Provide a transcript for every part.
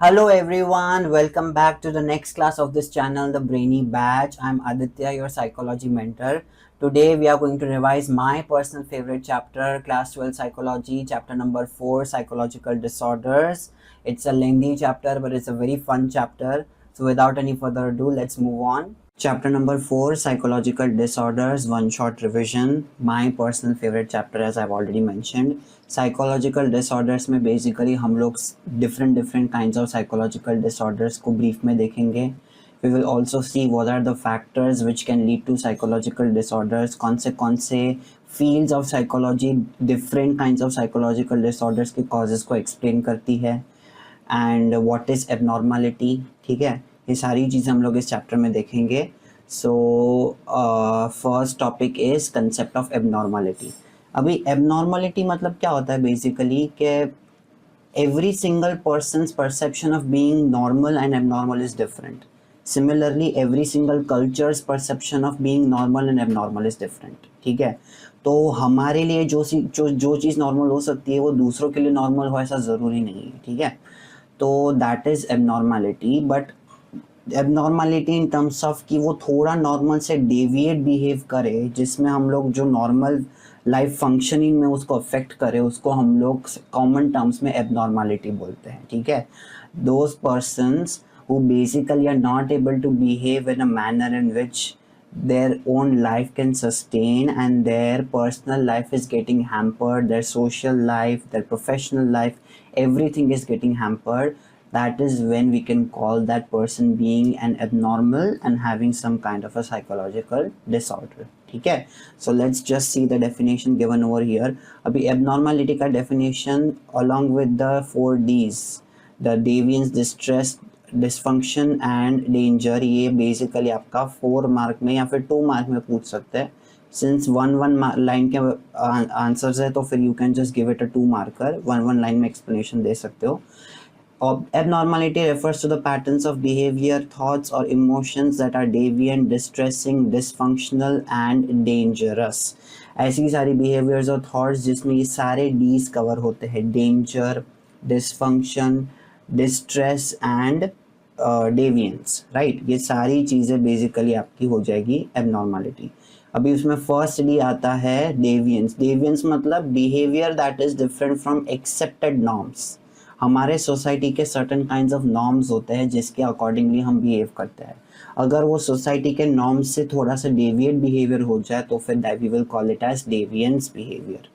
Hello everyone, welcome back to the next class of this channel, the Brainy Batch. I'm Aditya, your psychology mentor. Today we are going to revise my personal favorite chapter, class 12 psychology, chapter number 4, psychological disorders. It's a lengthy chapter, but it's a very fun chapter. So without any further ado, let's move on. Chapter number 4, psychological disorders, one shot revision. My personal favorite chapter, as I've already mentioned. Psychological disorders में basically हम लोग different different kinds of psychological disorders को brief में देखेंगे. We will also see what are the factors which can lead to psychological disorders. कौन से fields of psychology different kinds of psychological disorders के causes को explain करती है and what is abnormality. ठीक है, ये सारी चीज़ें हम लोग इस चैप्टर में देखेंगे. So first topic is concept of abnormality. अभी एबनॉर्मलिटी मतलब क्या होता है बेसिकली कि every single persons perception of being normal and abnormal is different. Similarly every single cultures perception of being normal and abnormal is different. ठीक है, तो हमारे लिए जो चीज़ नॉर्मल हो सकती है वो दूसरों के लिए नॉर्मल हो ऐसा ज़रूरी नहीं है. ठीक है, तो that is abnormality. But abnormality in terms of कि वो थोड़ा नॉर्मल से डेविएट बिहेव करे, जिसमें हम लोग जो नॉर्मल लाइफ फंक्शनिंग में उसको अफेक्ट करे, उसको हम लोग कॉमन टर्म्स में एबनॉर्मलिटी बोलते हैं. ठीक है, those persons who basically are not able to behave in a manner in which their own life can sustain, and their personal life is getting hampered, their social life, their professional life, everything is getting hampered. That is when we can call that person being an abnormal and having some kind of a psychological disorder. ठीक है, so let's just see the definition given over here. अभी abnormality का definition along with the 4Ds, the deviance, distress, dysfunction and danger, ये basically आपका 4 mark में या फिर 2 mark में पूछ सकते हैं. सिंस वन लाइन के आंसर्स है तो फिर you can just give it a 2 marker. One line में एक्सप्लेनेशन दे सकते हो. Abnormality refers to the patterns of behavior, thoughts or emotions that are deviant, distressing, dysfunctional and dangerous. ऐसी सारी behaviors और thoughts जिसमें ये सारे D's कवर होते हैं: danger, dysfunction, distress and deviance. Right, ये सारी चीज़ें बेसिकली आपकी हो जाएगी एबनॉर्मलिटी. अभी उसमें फर्स्ट डी आता है डेवियंस. डेवियंस मतलब behaviour that is different from accepted norms. हमारे सोसाइटी के सर्टन काइंड्स ऑफ नॉर्म्स होते हैं जिसके अकॉर्डिंगली हम बिहेव करते हैं. अगर वो सोसाइटी के नॉर्म्स से थोड़ा सा डेविएट बिहेवियर हो जाए तो फिर we will call it as deviance behaviour.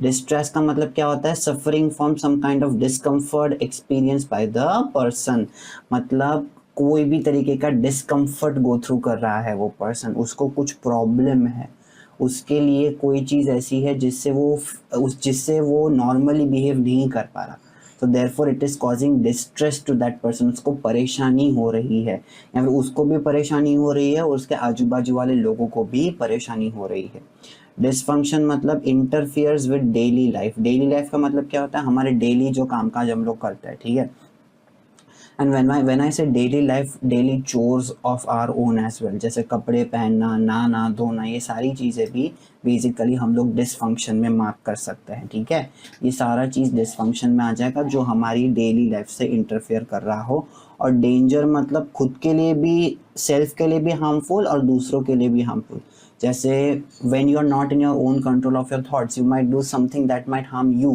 Distress का मतलब क्या होता है? Suffering from some kind of discomfort experience by the person. मतलब कोई भी तरीके का डिस्कम्फर्ट गो थ्रू कर रहा है वो पर्सन, उसको कुछ प्रॉब्लम है, उसके लिए कोई चीज़ ऐसी है जिससे वो नॉर्मली बिहेव नहीं कर पा रहा. तो therefore it is causing distress to that person. उसको परेशानी हो रही है या फिर उसको भी परेशानी हो रही है और उसके आजू बाजू वाले लोगों को भी परेशानी हो रही है. डिसफंक्शन मतलब interferes with daily life. Daily life का मतलब क्या होता है? हमारे डेली जो कामकाज हम लोग करते हैं. ठीक है, and when I say daily life, daily chores of our own as well, जैसे कपड़े पहनना, नहाना धोना, ये सारी चीज़ें भी बेसिकली हम लोग डिसफंक्शन में मार्क कर सकते हैं. ठीक है, ये सारा चीज़ डिसफंक्शन में आ जाएगा जो हमारी डेली लाइफ से इंटरफेयर कर रहा हो. और डेंजर मतलब खुद के लिए भी, सेल्फ के लिए भी हार्मफुल और दूसरों के लिए भी हार्मफुल. जैसे when you are not in your own control of your thoughts, you might do something that might harm you,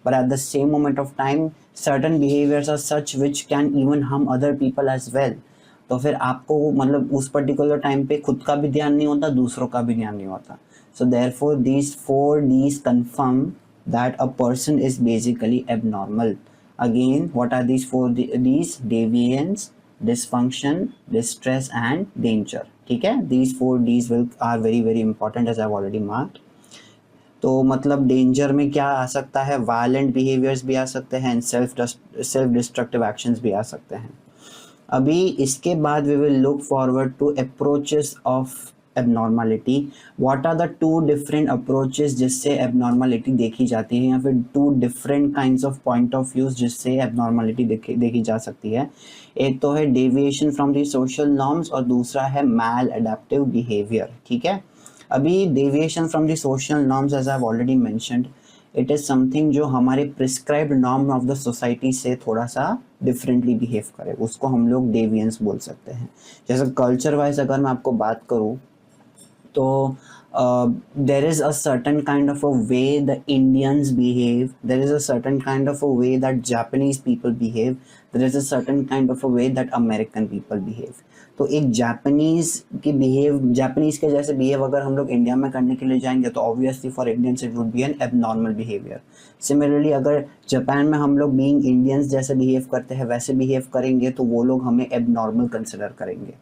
but at the same moment of time certain behaviors are such which can even harm other people as well. तो फिर आपको मतलब उस particular time पे खुद का भी ध्यान नहीं होता, दूसरों का भी ध्यान नहीं होता. So therefore these 4Ds confirm that a person is basically abnormal. Again, what are these 4Ds? Deviance, dysfunction, distress and danger. ठीक है, these 4Ds are very very important as I've already marked. तो मतलब danger में क्या आ सकता है? Violent behaviours भी आ सकते हैं, सेल्फ डिस्ट्रक्टिव एक्शंस भी आ सकते हैं. अभी इसके बाद we will look forward to approaches of abnormality. What are the 2 different approaches जिससे एबनॉर्मलिटी देखी जाती है, या फिर 2 different kinds of point of views जिससे एबनॉर्मलिटी देखी जा सकती है. एक तो है deviation from the social norms और दूसरा है मैल एडेप्टिव बिहेवियर. ठीक है, अभी deviation from the social norms, as I have already mentioned, it is something जो हमारे prescribed norm of the society से थोड़ा सा डिफरेंटली बिहेव करे, उसको हम लोग डेवियंस बोल सकते हैं। जैसे कल्चर वाइज अगर मैं आपको बात करूँ तो there is a certain kind of a way the Indians behave, there is a certain kind of a way that Japanese people behave, there is a certain kind of a way that American people behave. तो एक Japanese के जैसे behave अगर हम लोग India में करने के लिए जाएंगे तो obviously for Indians it would be N abnormal behaviour. Similarly अगर जापान में हम लोग बीइंग इंडियंस जैसे बिहेव करते हैं वैसे बिहेव करेंगे तो वो लोग हमें एबनॉर्मल कंसिडर करेंगे।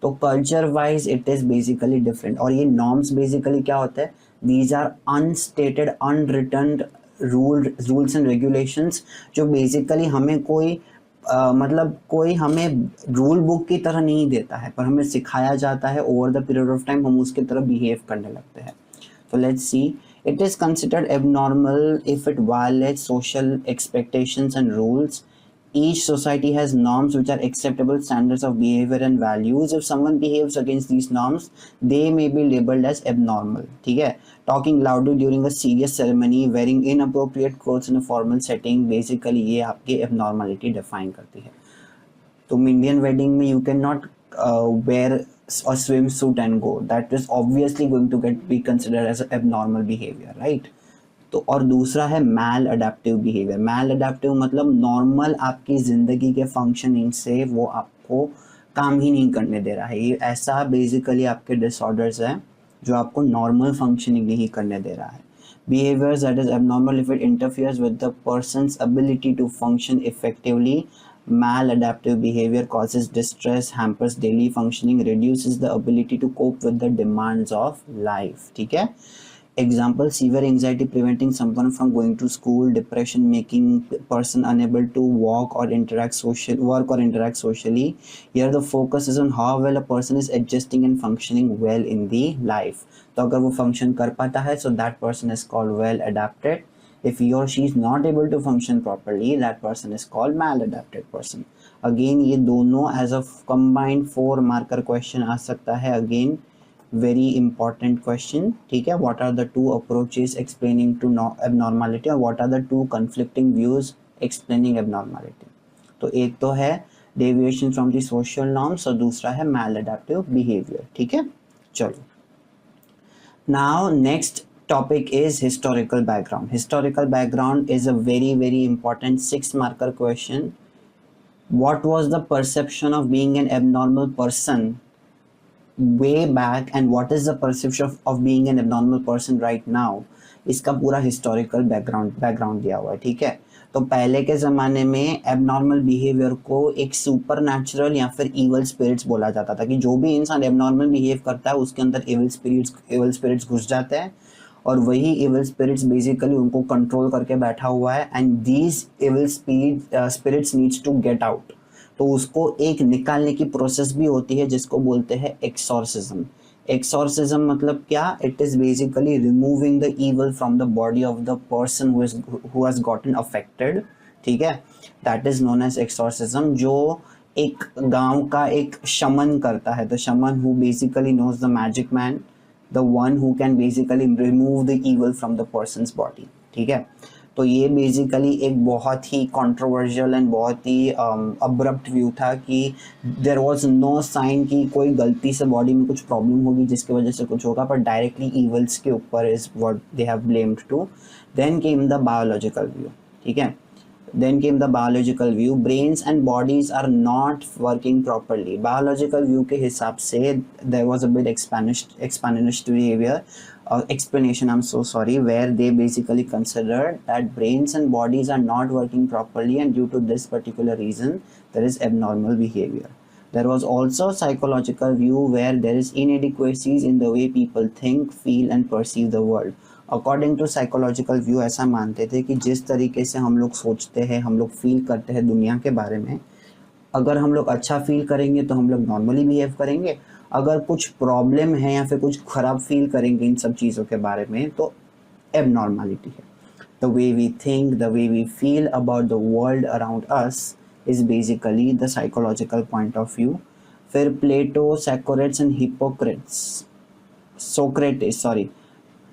तो culture wise it is basically different. और ये नॉर्म्स बेसिकली क्या होता है, these are unstated unwritten rules and regulations जो बेसिकली हमें कोई मतलब कोई हमें रूल बुक की तरह नहीं देता है, पर हमें सिखाया जाता है, over the period of time हम उसकी तरह बिहेव करने लगते हैं। तो let's see, it is considered abnormal if it violets social expectations and rules. Each society has norms which are acceptable standards of behavior and values. If someone behaves against these norms, they may be labeled as abnormal. ठीक है, talking loudly during a serious ceremony, wearing inappropriate clothes in a formal setting, basically ये आपकी abnormality define करती है। तुम Indian wedding में you cannot wear a swimsuit and go. That is obviously going to be considered as an abnormal behavior, right? तो और दूसरा है मैल अडेप्टिव बिहेवियर। मैल अडेप्टिव मतलब नॉर्मल आपकी ज़िंदगी के फंक्शनिंग से वो आपको काम ही नहीं करने दे रहा है। ये ऐसा बेसिकली आपके डिसऑर्डर्स हैं जो आपको नॉर्मल फंक्शनिंग नहीं करने दे रहा है। Behaviours that is abnormal if it interferes with the person's ability to function effectively. Maladaptive behavior causes distress, hampers daily functioning, reduces the ability to cope with the demands of life. ठीक है, example, severe anxiety preventing someone from going to school, depression making person unable to work or interact socially. Here the focus is on how well a person is adjusting and functioning well in the life. तो अगर वो function कर पाता है so that person is called well adapted. If he or she is not able to function properly, that person is called maladapted person. Again ये दोनों as a combined 4 marker question आ सकता है। Again very important question, ठीक है। What are the two approaches explaining to abnormality, or what are the two conflicting views explaining abnormality? तो एक तो है deviation from the social norms और दूसरा है maladaptive behavior, ठीक है। चलो, now next topic is historical background. Historical background is a very important 6 marker question. What was the perception of being an abnormal person way back and what is the perception of being an abnormal person right now? इसका पूरा historical background दिया हुआ है, ठीक है। तो पहले के ज़माने में एबनॉर्मल बिहेवियर को एक सुपर नेचुरल या फिर इवल स्पिरिट्स बोला जाता था, कि जो भी इंसान एबनॉर्मल बिहेव करता है उसके अंदर इवल स्पिरिट्स घुस जाते हैं और वही इवल स्पिरिट्स बेसिकली उनको कंट्रोल करके बैठा हुआ है, and these evil spirits needs to get out. तो उसको एक निकालने की प्रोसेस भी होती है जिसको बोलते हैं एक्सॉर्सिज्म। एक्सॉर्सिज्म मतलब क्या? It is basically removing the evil from the body of the person who has gotten affected, ठीक है। That is known as exorcism. जो एक गांव का एक शमन करता है, the shaman who basically knows the magic man, the one who can basically remove the evil from the person's body, ठीक है। तो ये बेसिकली एक बहुत ही कंट्रोवर्शियल एंड बहुत ही अब्रप्ट व्यू था कि देयर वाज नो साइन कि कोई गलती से बॉडी में कुछ प्रॉब्लम होगी जिसकी वजह से कुछ होगा, पर डायरेक्टली ईवल्स के ऊपर is what they have blamed to. Then came the biological view, ठीक है। Then came the biological view. Brains and bodies are not working properly. Biological view के हिसाब से there was a bit explanatory here, explanation, I'm so sorry, where they basically considered that brains and bodies are not working properly, and due to this particular reason there is abnormal behavior. There was also psychological view where there is inadequacies in the way people think, feel and perceive the world. According to psychological view ऐसा मानते थे कि जिस तरीके से हम लोग सोचते हैं, हम लोग फील करते हैं दुनिया के बारे में, अगर हम लोग अच्छा फील करेंगे तो हम लोग नॉर्मली बिहेव करेंगे, अगर कुछ प्रॉब्लम है या फिर कुछ ख़राब फील करेंगे इन सब चीज़ों के बारे में तो एबनॉर्मलिटी है। The way we think, the way we feel about the world around us is basically the psychological point of view. फिर Plato, Socrates and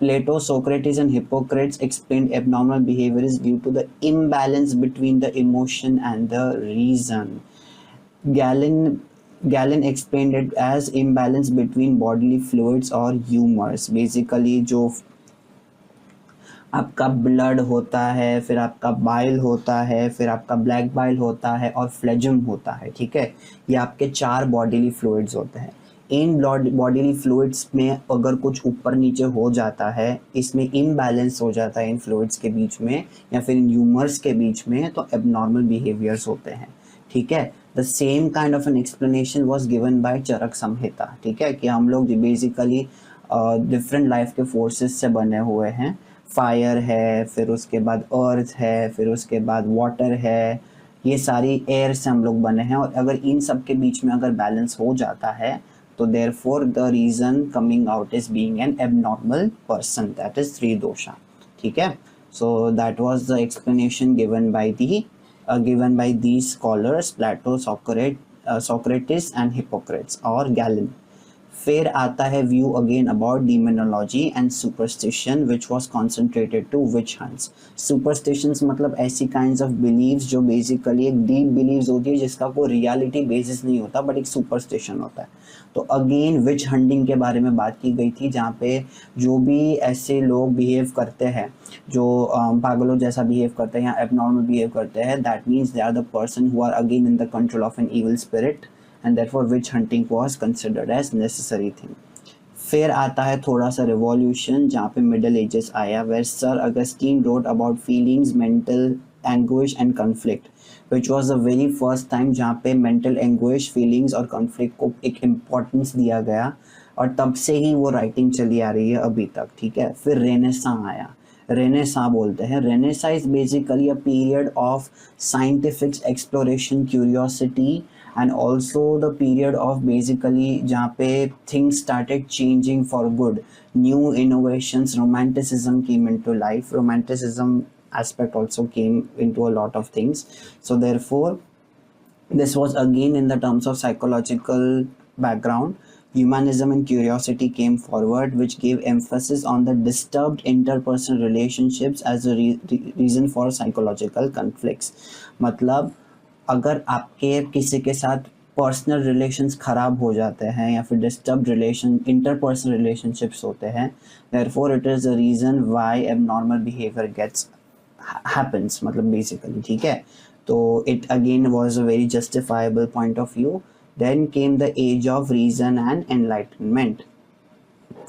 Plato, Socrates and Hippocrates explained abnormal behavior is due to the imbalance between the emotion and the reason. Galen Galen explained it as imbalance between bodily fluids or humors. Basically जो आपका blood होता है, फिर आपका bile होता है, फिर आपका ब्लैक बाइल होता है और फ्लेजम होता है, ठीक है। ये आपके 4 बॉडीली फ्लूइड्स होते हैं। इन बॉडीली फ्लूइड्स में अगर कुछ ऊपर नीचे हो जाता है, इसमें इम्बैलेंस हो जाता है इन फ्लूइड्स के बीच में या फिर इन ह्यूमर्स के बीच में, तो एबनॉर्मल बिहेवियर्स होते हैं, ठीक है। The same kind of an explanation was given by Charaka Samhita, ठीक है, कि हम लोग बेसिकली डिफरेंट लाइफ के फोर्सेस से बने हुए हैं। फायर है, फिर उसके बाद अर्थ है, फिर उसके बाद वाटर है, ये सारी एयर से हम लोग बने हैं। और अगर इन सब के बीच में अगर बैलेंस हो जाता है तो therefore the reason coming out is being an abnormal person, that is Tridosha, ठीक है। So that was the explanation given by these scholars, Plato, Socrates and Hippocrates और Galen. फिर आता है view again about demonology and superstition which was concentrated to witch hunts. Superstitions मतलब ऐसी kinds of believes जो basically एक deep believes होती है जिसका कोई रियलिटी बेसिस नहीं होता बट एक सुपरस्टिशन होता है। तो अगेन विच हंटिंग के बारे में बात की गई थी, जहाँ पे जो भी ऐसे लोग बिहेव करते हैं जो पागलों जैसा बिहेव करते हैं या एबनॉर्मल बिहेव करते हैं, that means they are the person who are again in the control of an evil spirit and therefore witch hunting was considered as necessary thing. फिर आता है थोड़ा सा रिवॉल्यूशन जहाँ पे मिडल एजेस आया, where Sir Augustine wrote about feelings, mental anguish and conflict, which was the very first time जहाँ पे मेंटल एंग्विश, फीलिंग्स और कन्फ्लिक्ट को एक इम्पॉर्टेंस दिया गया और तब से ही वो राइटिंग चली आ रही है अभी तक, ठीक है। फिर रेनेसां आया, रेनेसां बोलते हैं। Renaissance is basically a period of scientific exploration, curiosity and also the period of basically जहाँ पे things started changing for good, new innovations, romanticism came into life, romanticism aspect also came into a lot of things. So therefore this was again in the terms of psychological background. Humanism and curiosity came forward, which gave emphasis on the disturbed interpersonal relationships as a reason for psychological conflicts. मतलब अगर आपके किसी के साथ personal relations ख़राब हो जाते हैं या फिर डिस्टर्ब्ड इंटरपर्सनल रिलेशनशिप्स होते हैं, therefore it is the reason why abnormal behaviour gets happens, मतलब बेसिकली, ठीक है। तो it again was a very justifiable point of view. Then came the age of reason and enlightenment,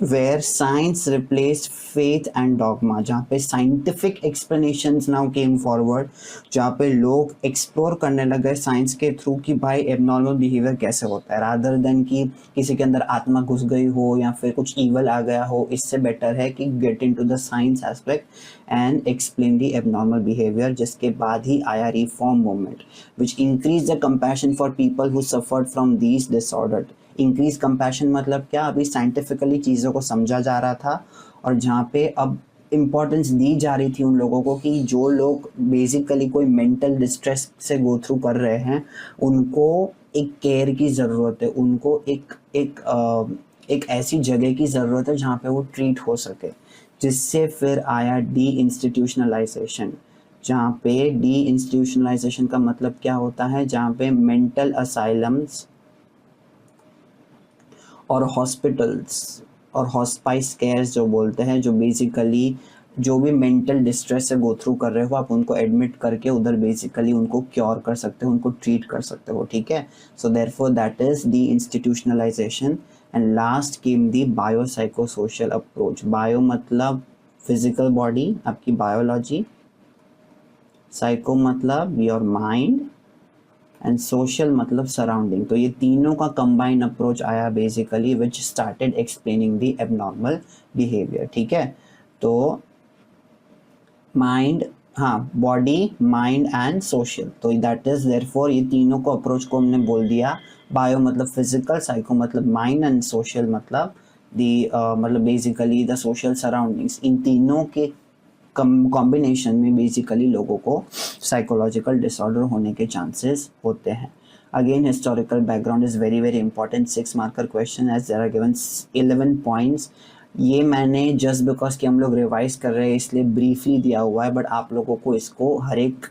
where science replaced faith and dogma, जहाँ पे scientific explanations now came forward, जहाँ पे लोग explore करने लगे साइंस के थ्रू कि भाई एबनॉर्मल बिहेवियर कैसे होता है, रादर देन कि किसी के अंदर आत्मा घुस गई हो या फिर कुछ ईवल आ गया हो। इससे बेटर है कि get into the science aspect and explain the abnormal behaviour, जिसके बाद ही आया reform movement which increase the compassion for people who suffered from these disorder. Increase compassion मतलब क्या, अभी साइंटिफिकली चीज़ों को समझा जा रहा था और जहाँ पे अब इम्पोर्टेंस दी जा रही थी उन लोगों को कि जो लोग बेसिकली कोई मेंटल डिस्ट्रेस से गो थ्रू कर रहे हैं उनको एक केयर की ज़रूरत है, उनको एक ऐसी जगह की ज़रूरत है जहाँ पे वो ट्रीट हो सके। जिससे फिर आया डी इंस्टीट्यूशनलाइजेशन, जहाँ पे डी इंस्टीट्यूशनलाइजेशन का मतलब क्या होता है, जहाँ पे मेंटल असाइलम्स और हॉस्पिटल्स और हॉस्पाइस केयर्स जो बोलते हैं, जो बेसिकली जो भी मेंटल डिस्ट्रेस से गो थ्रू कर रहे हो आप उनको एडमिट करके उधर बेसिकली उनको क्योर कर सकते हो, उनको ट्रीट कर सकते हो, ठीक है। So therefore that is the institutionalisation. And last came the biopsychosocial approach. Bio मतलब फिजिकल बॉडी, आपकी बायोलॉजी, साइको मतलब योर माइंड एंड सोशल मतलब सराउंडिंग। तो ये तीनों का कंबाइन अप्रोच आया basically which started explaining the abnormal behaviour, ठीक है। तो माइंड, हाँ, बॉडी, माइंड एंड सोशल, तो दैट इज देयरफॉर ये तीनों को अप्रोच को हमने बोल दिया। बायो मतलब फिजिकल, साइको मतलब माइंड एंड सोशल मतलब मतलब बेसिकली द सोशल सराउंडिंग्स। इन तीनों के कॉम्बिनेशन में बेसिकली लोगों को साइकोलॉजिकल डिसऑर्डर होने के चांसेस होते हैं। Again historical background is very very important, 6 marker question as there are given 11 points ये मैंने जस्ट बिकॉज कि हम लोग रिवाइज कर रहे हैं इसलिए ब्रीफली दिया हुआ है, बट आप लोगों को इसको हर एक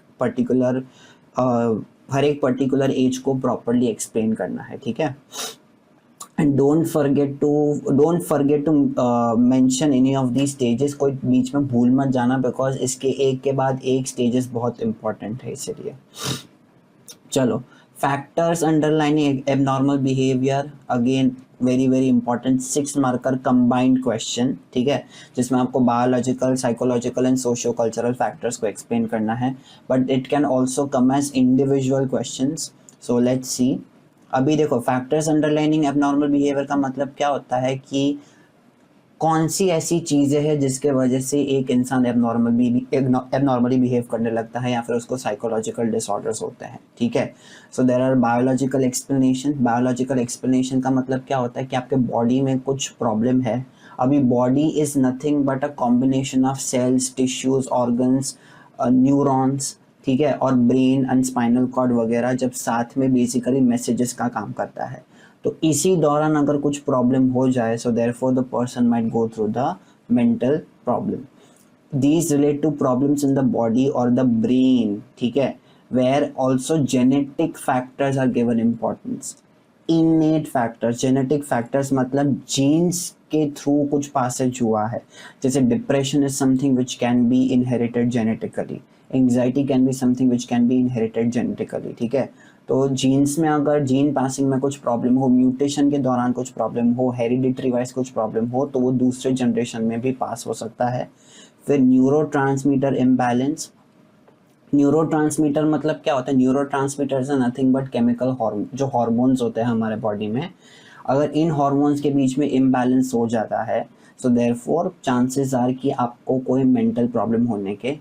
पर्टिकुलर एज को प्रॉपरली एक्सप्लेन करना है, ठीक है। And don't forget to mention any of the stages, कोई बीच में भूल मत जाना, बिकॉज इसके एक के बाद एक स्टेजेस बहुत इंपॉर्टेंट है इसलिए। चलो, factors underlining abnormal behaviour, again very very important 6 marker combined question, ठीक है, जिसमें आपको biological, psychological and socio cultural factors को एक्सप्लेन करना है, but it can also come as individual questions. So let's see. अभी देखो, फैक्टर्स अंडरलाइनिंग एबनॉर्मल बिहेवियर का मतलब क्या होता है कि कौन सी ऐसी चीज़ें हैं जिसके वजह से एक इंसान एबनॉर्मली बिहेव करने लगता है या फिर उसको साइकोलॉजिकल डिसऑर्डर्स होते हैं, ठीक है। So there are biological explanation. Biological explanation का मतलब क्या होता है कि आपके बॉडी में कुछ प्रॉब्लम है। अभी body is nothing but a combination of cells, tissues, organs, neurons, ठीक है, और ब्रेन एंड स्पाइनल कॉर्ड वगैरह जब साथ में बेसिकली मैसेजेस का काम करता है। तो इसी दौरान अगर कुछ प्रॉब्लम हो जाए, so therefore the person might go through the mental problem. These relate to problems in the body और द ब्रेन, ठीक है, where also genetic factors are given importance. Innate factors, genetic factors मतलब genes के through कुछ passage हुआ है, जैसे depression is something which can be inherited genetically, anxiety can be something which can be inherited genetically, ठीक है। तो jeans में अगर जीन पासिंग में कुछ प्रॉब्लम हो, म्यूटेशन के दौरान कुछ प्रॉब्लम हो, हेरिडिटरी वाइज कुछ प्रॉब्लम हो, तो वो दूसरे जनरेशन में भी पास हो सकता है। फिर न्यूरोट्रांसमीटर इम्बैलेंस। न्यूरोट्रांसमीटर मतलब क्या होता है? Neurotransmitter is nothing but chemical hormone, जो हार्मोन्स होते हैं हमारे बॉडी में, अगर इन हार्मोन्स के बीच में इम्बैलेंस हो जाता है, सो देयरफॉर चांसेस आर कि आपको कोई मेंटल प्रॉब्लम होने के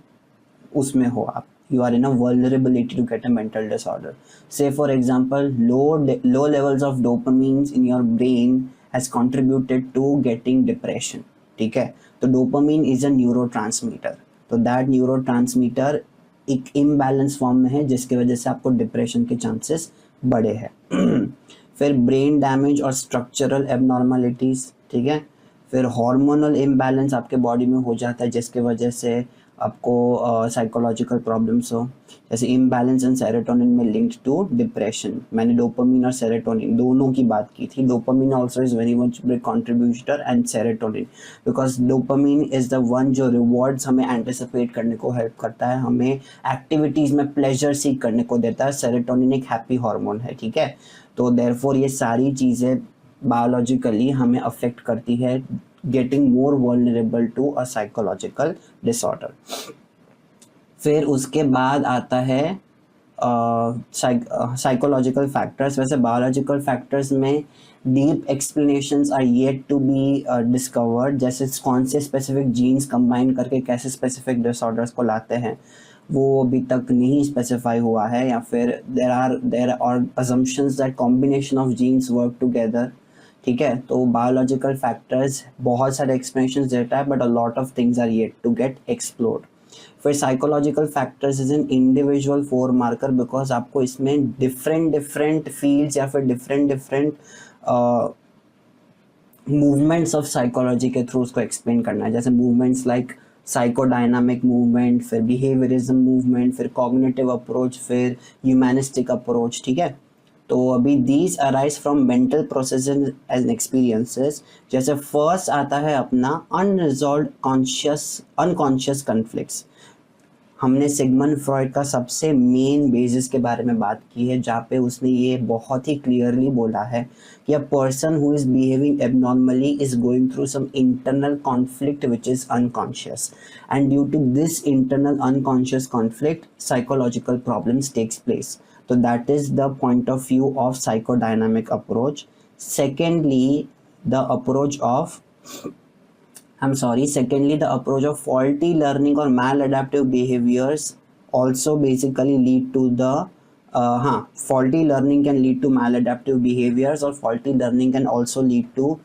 उसमें हो, आप you are in a vulnerability to get a mental disorder. Say for example, low levels of dopamine in your brain has contributed to getting depression, ठीक है। तो dopamine is a neurotransmitter, तो that neurotransmitter एक imbalance form में है जिसकी वजह से आपको डिप्रेशन के चांसेस बढ़े हैं। फिर ब्रेन डैमेज और स्ट्रक्चरल एबनॉर्मलिटीज, ठीक है। फिर हार्मोनल इम्बैलेंस आपके बॉडी में हो जाता है जिसके वजह से आपको साइकोलॉजिकल प्रॉब्लम्स हो, जैसे इम्बैलेंस इन सेरोटोनिन में लिंक्ड टू डिप्रेशन। मैंने डोपामिन और सेरोटोनिन दोनों की बात की थी। Dopamine also is very much big contributor and serotonin, because dopamine is the one जो रिवॉर्ड्स हमें एंटिसिपेट करने को हेल्प करता है, हमें एक्टिविटीज़ में प्लेजर सीक करने को देता है। सेरोटोनिन एक हैप्पी हार्मोन है, ठीक है। तो देयरफॉर ये सारी चीज़ें बायोलॉजिकली हमें अफेक्ट करती है, getting more vulnerable to a psychological disorder. फिर उसके बाद आता है साइकोलॉजिकल फैक्टर्स। वैसे बायोलॉजिकल फैक्टर्स में deep explanations are yet to be discovered, जैसे कौन से स्पेसिफिक जीन्स कंबाइन करके कैसे स्पेसिफिक डिसऑर्डर्स को लाते हैं वो अभी तक नहीं स्पेसिफाई हुआ है, या फिर there are assumptions that combination of genes work together, ठीक है। तो बायोलॉजिकल फैक्टर्स बहुत सारे एक्सप्लेनेशंस देता है, but a lot of things are yet to get explored. फिर psychological factors is an individual 4 marker, because आपको इसमें डिफरेंट फील्ड्स या फिर डिफरेंट मूवमेंट्स ऑफ साइकोलॉजी के थ्रू उसको एक्सप्लेन करना है, जैसे मूवमेंट्स लाइक साइकोडायनामिक मूवमेंट, फिर बिहेवियरिज्म मूवमेंट, फिर कॉग्निटिव अप्रोच, फिर ह्यूमैनिस्टिक अप्रोच, ठीक है। तो अभी these arise from mental processes and experiences. जैसे फर्स्ट आता है अपना अनरिजॉल्व अनकॉन्शियस कन्फ्लिक्ट्स। हमने सिगमंड फ्रॉइड का सबसे मेन बेसिस के बारे में बात की है, जहाँ पे उसने ये बहुत ही क्लियरली बोला है कि a person who is behaving abnormally is going through some internal conflict which is unconscious, and due to this internal unconscious conflict psychological problems takes place. So that is the point of view of psychodynamic approach. Secondly, the approach of faulty learning or maladaptive behaviors also basically lead to the faulty learning can lead to maladaptive behaviors, और faulty learning can also lead to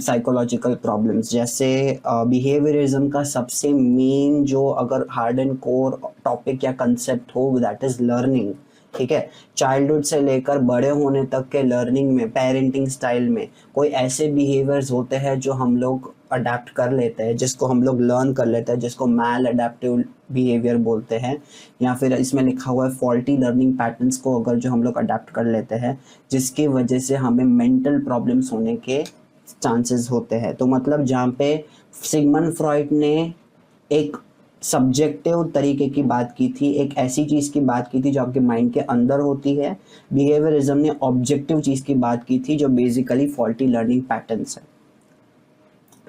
psychological problems. जैसे behaviourism का सबसे main जो अगर hard and core topic या concept हो, that is learning, ठीक है। चाइल्डहुड से लेकर बड़े होने तक के लर्निंग में, पेरेंटिंग स्टाइल में कोई ऐसे बिहेवियर्स होते हैं जो हम लोग अडेप्ट कर लेते हैं, जिसको हम लोग लर्न कर लेते हैं, जिसको मैल अडेप्टिव बिहेवियर बोलते हैं, या फिर इसमें लिखा हुआ है फॉल्टी लर्निंग पैटर्न्स को अगर जो हम लोग अडेप्ट कर लेते हैं, जिसकी वजह से हमें मेंटल प्रॉब्लम्स होने के चांसेस होते हैं। तो मतलब जहाँ पे सिगमंड फ्रॉइड ने एक सब्जेक्टिव तरीके की बात की थी, एक ऐसी चीज़ की बात की थी जो आपके माइंड के अंदर होती है, बिहेवियरिज्म ने ऑब्जेक्टिव चीज़ की बात की थी जो बेसिकली फॉल्टी लर्निंग पैटर्न्स है।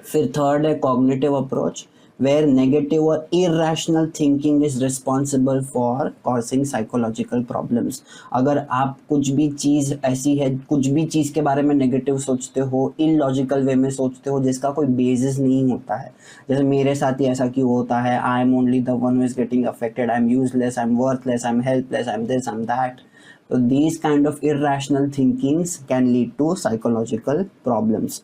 फिर थर्ड है कॉग्निटिव अप्रोच, वेयर नेगेटिव और irrational thinking is responsible for causing psychological problems. अगर आप कुछ भी चीज़ ऐसी है, कुछ भी चीज़ के बारे में नेगेटिव सोचते हो, इलॉजिकल वे में सोचते हो, जिसका कोई बेसिस नहीं होता है, जैसे मेरे साथ ही ऐसा क्यों होता है, I am only the one who is getting affected, I am useless, I am worthless, I am helpless, I am this, I am that. So these kind of irrational thinkings can lead to psychological problems,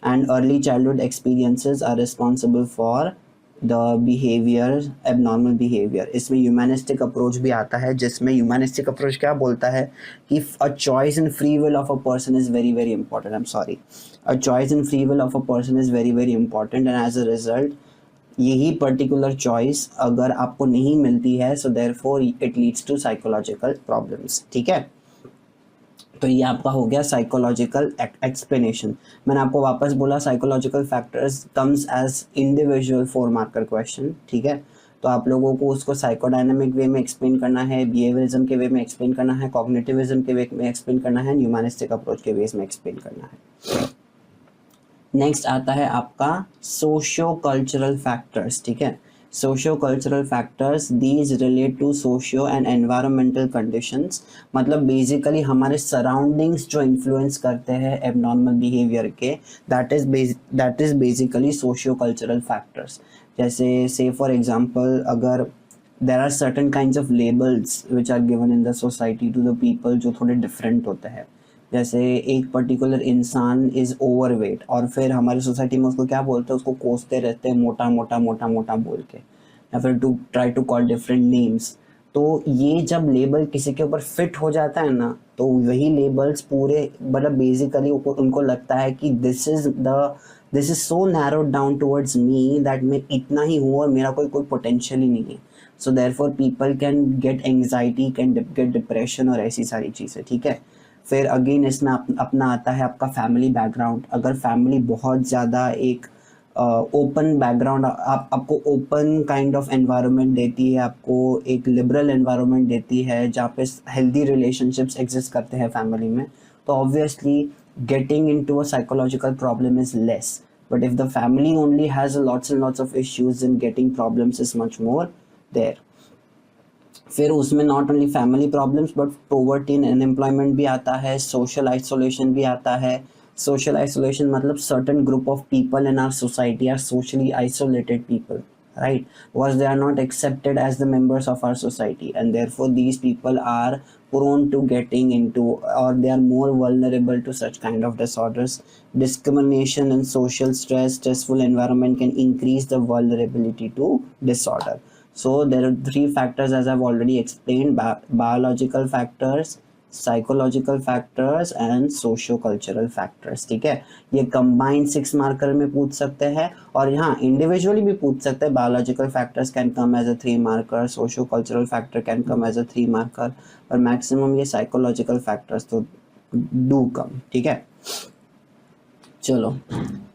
and early childhood experiences are responsible for the behavior, abnormal behavior. इसमें humanistic approach भी आता है, जिसमें humanistic approach क्या बोलता है कि a choice and free will of a person is very very important. I'm sorry, a choice and free will of a person is very very important, and as a result यही particular choice अगर आपको नहीं मिलती है, so therefore it leads to psychological problems. ठीक है, तो ये आपका हो गया साइकोलॉजिकल एक्सप्लेनेशन। मैंने आपको वापस बोला psychological factors comes as individual 4 marker question. ठीक है, तो आप लोगों को उसको साइकोडायनामिक वे में एक्सप्लेन करना है, बिहेवियरिज्म के वे में एक्सप्लेन करना है, कॉग्निटिविज्म के वे में एक्सप्लेन करना है, ह्यूमनिस्टिक अप्रोच के वे में एक्सप्लेन करना है। नेक्स्ट आता है आपका सोशियो कल्चरल फैक्टर्स। ठीक है, socio cultural factors these relate to socio and environmental conditions, मतलब बेसिकली हमारे सराउंडिंग्स जो इन्फ्लुएंस करते हैं एबनॉर्मल बिहेवियर के, that is basically socio cultural factors. जैसे से फॉर एग्जांपल, अगर there are certain kinds of labels which are given in the society to the people जो थोड़े डिफरेंट होते हैं, जैसे एक पर्टिकुलर इंसान इज़ ओवरवेट और फिर हमारी सोसाइटी में उसको क्या बोलते हैं, उसको कोसते रहते हैं मोटा मोटा मोटा मोटा बोल के, या फिर to try to call different names. तो ये जब लेबल किसी के ऊपर फिट हो जाता है ना, तो वही लेबल्स पूरे मतलब बेसिकली उनको लगता है कि this is so narrowed down towards me that मैं इतना ही हूँ और मेरा कोई पोटेंशियल ही नहीं है। So therefore people can get anxiety, can get depression और ऐसी सारी चीज़ें। ठीक है, फिर अगेन इसमें अपना आता है आपका फैमिली बैकग्राउंड। अगर फैमिली बहुत ज़्यादा एक ओपन बैकग्राउंड आपको ओपन काइंड ऑफ एनवायरनमेंट देती है, आपको एक लिबरल एनवायरनमेंट देती है जहाँ पे हेल्दी रिलेशनशिप्स एग्जिस्ट करते हैं फैमिली में, तो obviously getting into a psychological problem is less. But if the family only has lots and lots of issues, in getting problems is much more there. फिर उसमें not only family problems but poverty and unemployment भी आता है, social isolation भी आता है। Social isolation मतलब certain group of people in our society are socially isolated people, right? Because they are not accepted as the members of our society, and therefore these people are prone to getting into, or they are more vulnerable to such kind of disorders. Discrimination and social stress, stressful environment can increase the vulnerability to disorder. So there are 3 factors as I've already explained: biological factors, psychological factors and socio cultural factors. ठीक है, ये combined 6 marker में पूछ सकते हैं, और यहाँ individually भी पूछ सकते हैं। Biological factors can come as a 3 marker, socio cultural factor can come as a 3 marker, और मैक्सिमम ये साइकोलॉजिकल फैक्टर्स तो डू कम। ठीक है, चलो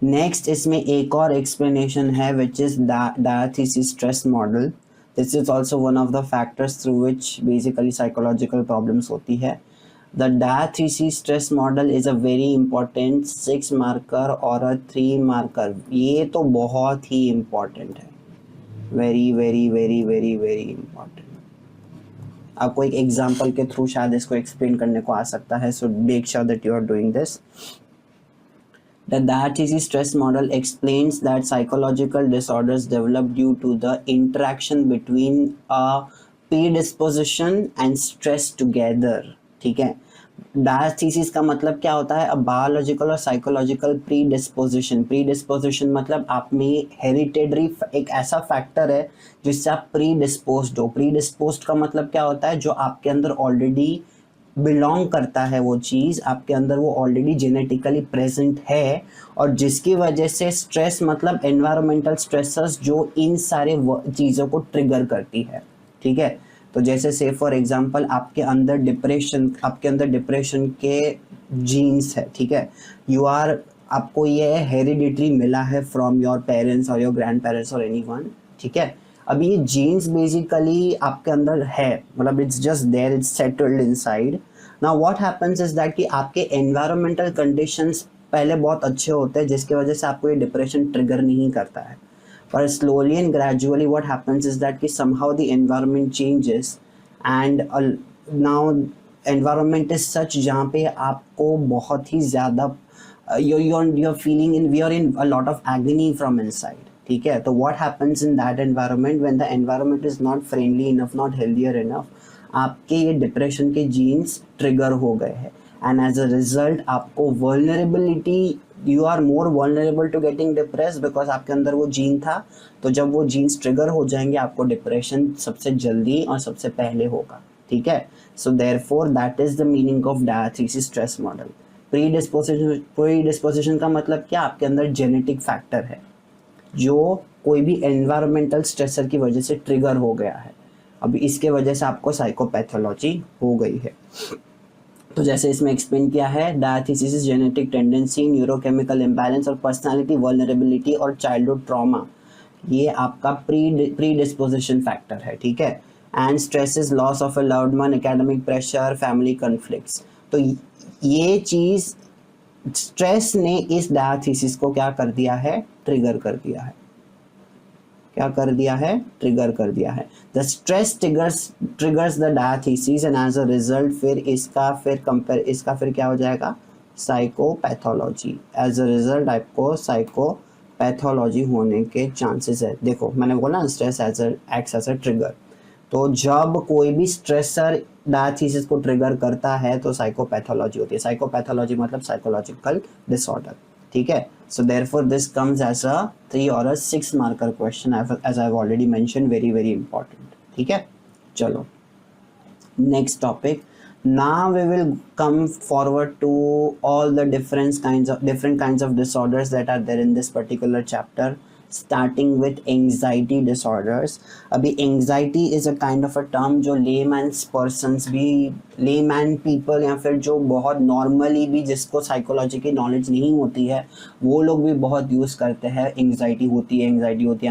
नेक्स्ट इसमें एक और एक्सप्लेनेशन है which is diathesis stress model. This is also one of the factors through which basically psychological problems होती है। The diathesis stress model is a very important 6 marker और a 3 marker। ये तो बहुत ही important है, very very very very very important। आपको एक example के थ्रू शायद इसको एक्सप्लेन करने को आ सकता है, so make sure that you are doing this। The diathesis stress model explains that psychological disorders develop due to the interaction between a predisposition and stress together। ठीक है, डायस्थीसिस का मतलब क्या होता है? अ बायोलॉजिकल और साइकोलॉजिकल प्री डिस्पोजिशन मतलब आप में हेरिटेडरी एक ऐसा फैक्टर है जिससे आप प्री डिस्पोज्ड हो। प्री डिस्पोज्ड का मतलब क्या होता है? जो आपके अंदर ऑलरेडी बिलोंग करता है, वो चीज़ आपके अंदर वो ऑलरेडी जेनेटिकली प्रेजेंट है, और जिसकी वजह से स्ट्रेस मतलब एनवायरमेंटल स्ट्रेसर्स जो इन सारे चीज़ों को ट्रिगर करती है। ठीक है, तो जैसे से फॉर एग्जांपल आपके अंदर डिप्रेशन के जीन्स है। ठीक है, यू आर आपको ये हेरिडिटरी मिला है फ्रॉम योर पेरेंट्स और योर ग्रैंड पेरेंट्स और एनीवन। ठीक है, अब ये जीन्स बेसिकली आपके अंदर है, मतलब it's just there, it's settled inside. Now what happens is that कि आपके एनवायरमेंटल कंडीशंस पहले बहुत अच्छे होते हैं, जिसकी वजह से आपको ये डिप्रेशन ट्रिगर नहीं करता है। पर slowly and gradually what happens is that कि somehow the environment changes and now environment is such जहाँ पे आपको बहुत ही ज़्यादा you're feeling in we are in a lot of agony from inside। ठीक है, तो what happens in that environment when the environment is not friendly enough, not healthier enough, आपके ये डिप्रेशन के जीन्स ट्रिगर हो गए हैं, एंड एज अ रिजल्ट आपको vulnerability, you are more vulnerable to getting depress because आपके अंदर वो जीन था। तो जब वो जीन्स ट्रिगर हो जाएंगे आपको डिप्रेशन सबसे जल्दी और सबसे पहले होगा। ठीक है, so therefore that is the meaning of diathesis stress model. Predisposition का मतलब क्या? आपके अंदर जेनेटिक फैक्टर है जो कोई भी एनवायरमेंटल स्ट्रेसर की वजह से ट्रिगर हो गया है। अभी इसके वजह से आपको साइकोपैथोलॉजी हो गई है। तो जैसे इसमें एक्सप्लेन किया है, डायस्थीसिस जेनेटिक टेंडेंसी, न्यूरोकेमिकल इम्बैलेंस और पर्सनालिटी वल्नरेबिलिटी और चाइल्डहुड ट्रॉमा, ये आपका प्री डिस्पोजिशन फैक्टर है। ठीक है, and stress is loss of a loved one, academic pressure, family conflicts. तो ये चीज़ स्ट्रेस ने इस डायस्थीसिस को क्या कर दिया है? ट्रिगर कर दिया है। क्या कर दिया है? ट्रिगर कर दिया है। The stress triggers the diathesis and as a result फिर इसका फिर क्या हो जाएगा? साइकोपैथोलॉजी। एज अ रिजल्ट आपको साइकोपैथोलॉजी होने के चांसेस है। देखो मैंने बोला stress acts as a trigger, तो जब कोई भी स्ट्रेसर डायस्थीसिस को ट्रिगर करता है तो साइकोपैथोलॉजी होती है। साइकोपैथोलॉजी मतलब साइकोलॉजिकल डिसऑर्डर। ठीक है, so therefore this comes as a 3 or a 6 marker question as I've already mentioned, very very important। ठीक है, चलो next topic। Now we will come forward to all the different kinds of disorders that are there in this particular chapter, starting with anxiety disorders। अभी anxiety is a kind of a term जो layman's persons भी, layman people या फिर जो बहुत normally भी जिसको psychology की knowledge नहीं होती है वो लोग भी बहुत यूज़ करते हैं। anxiety होती है,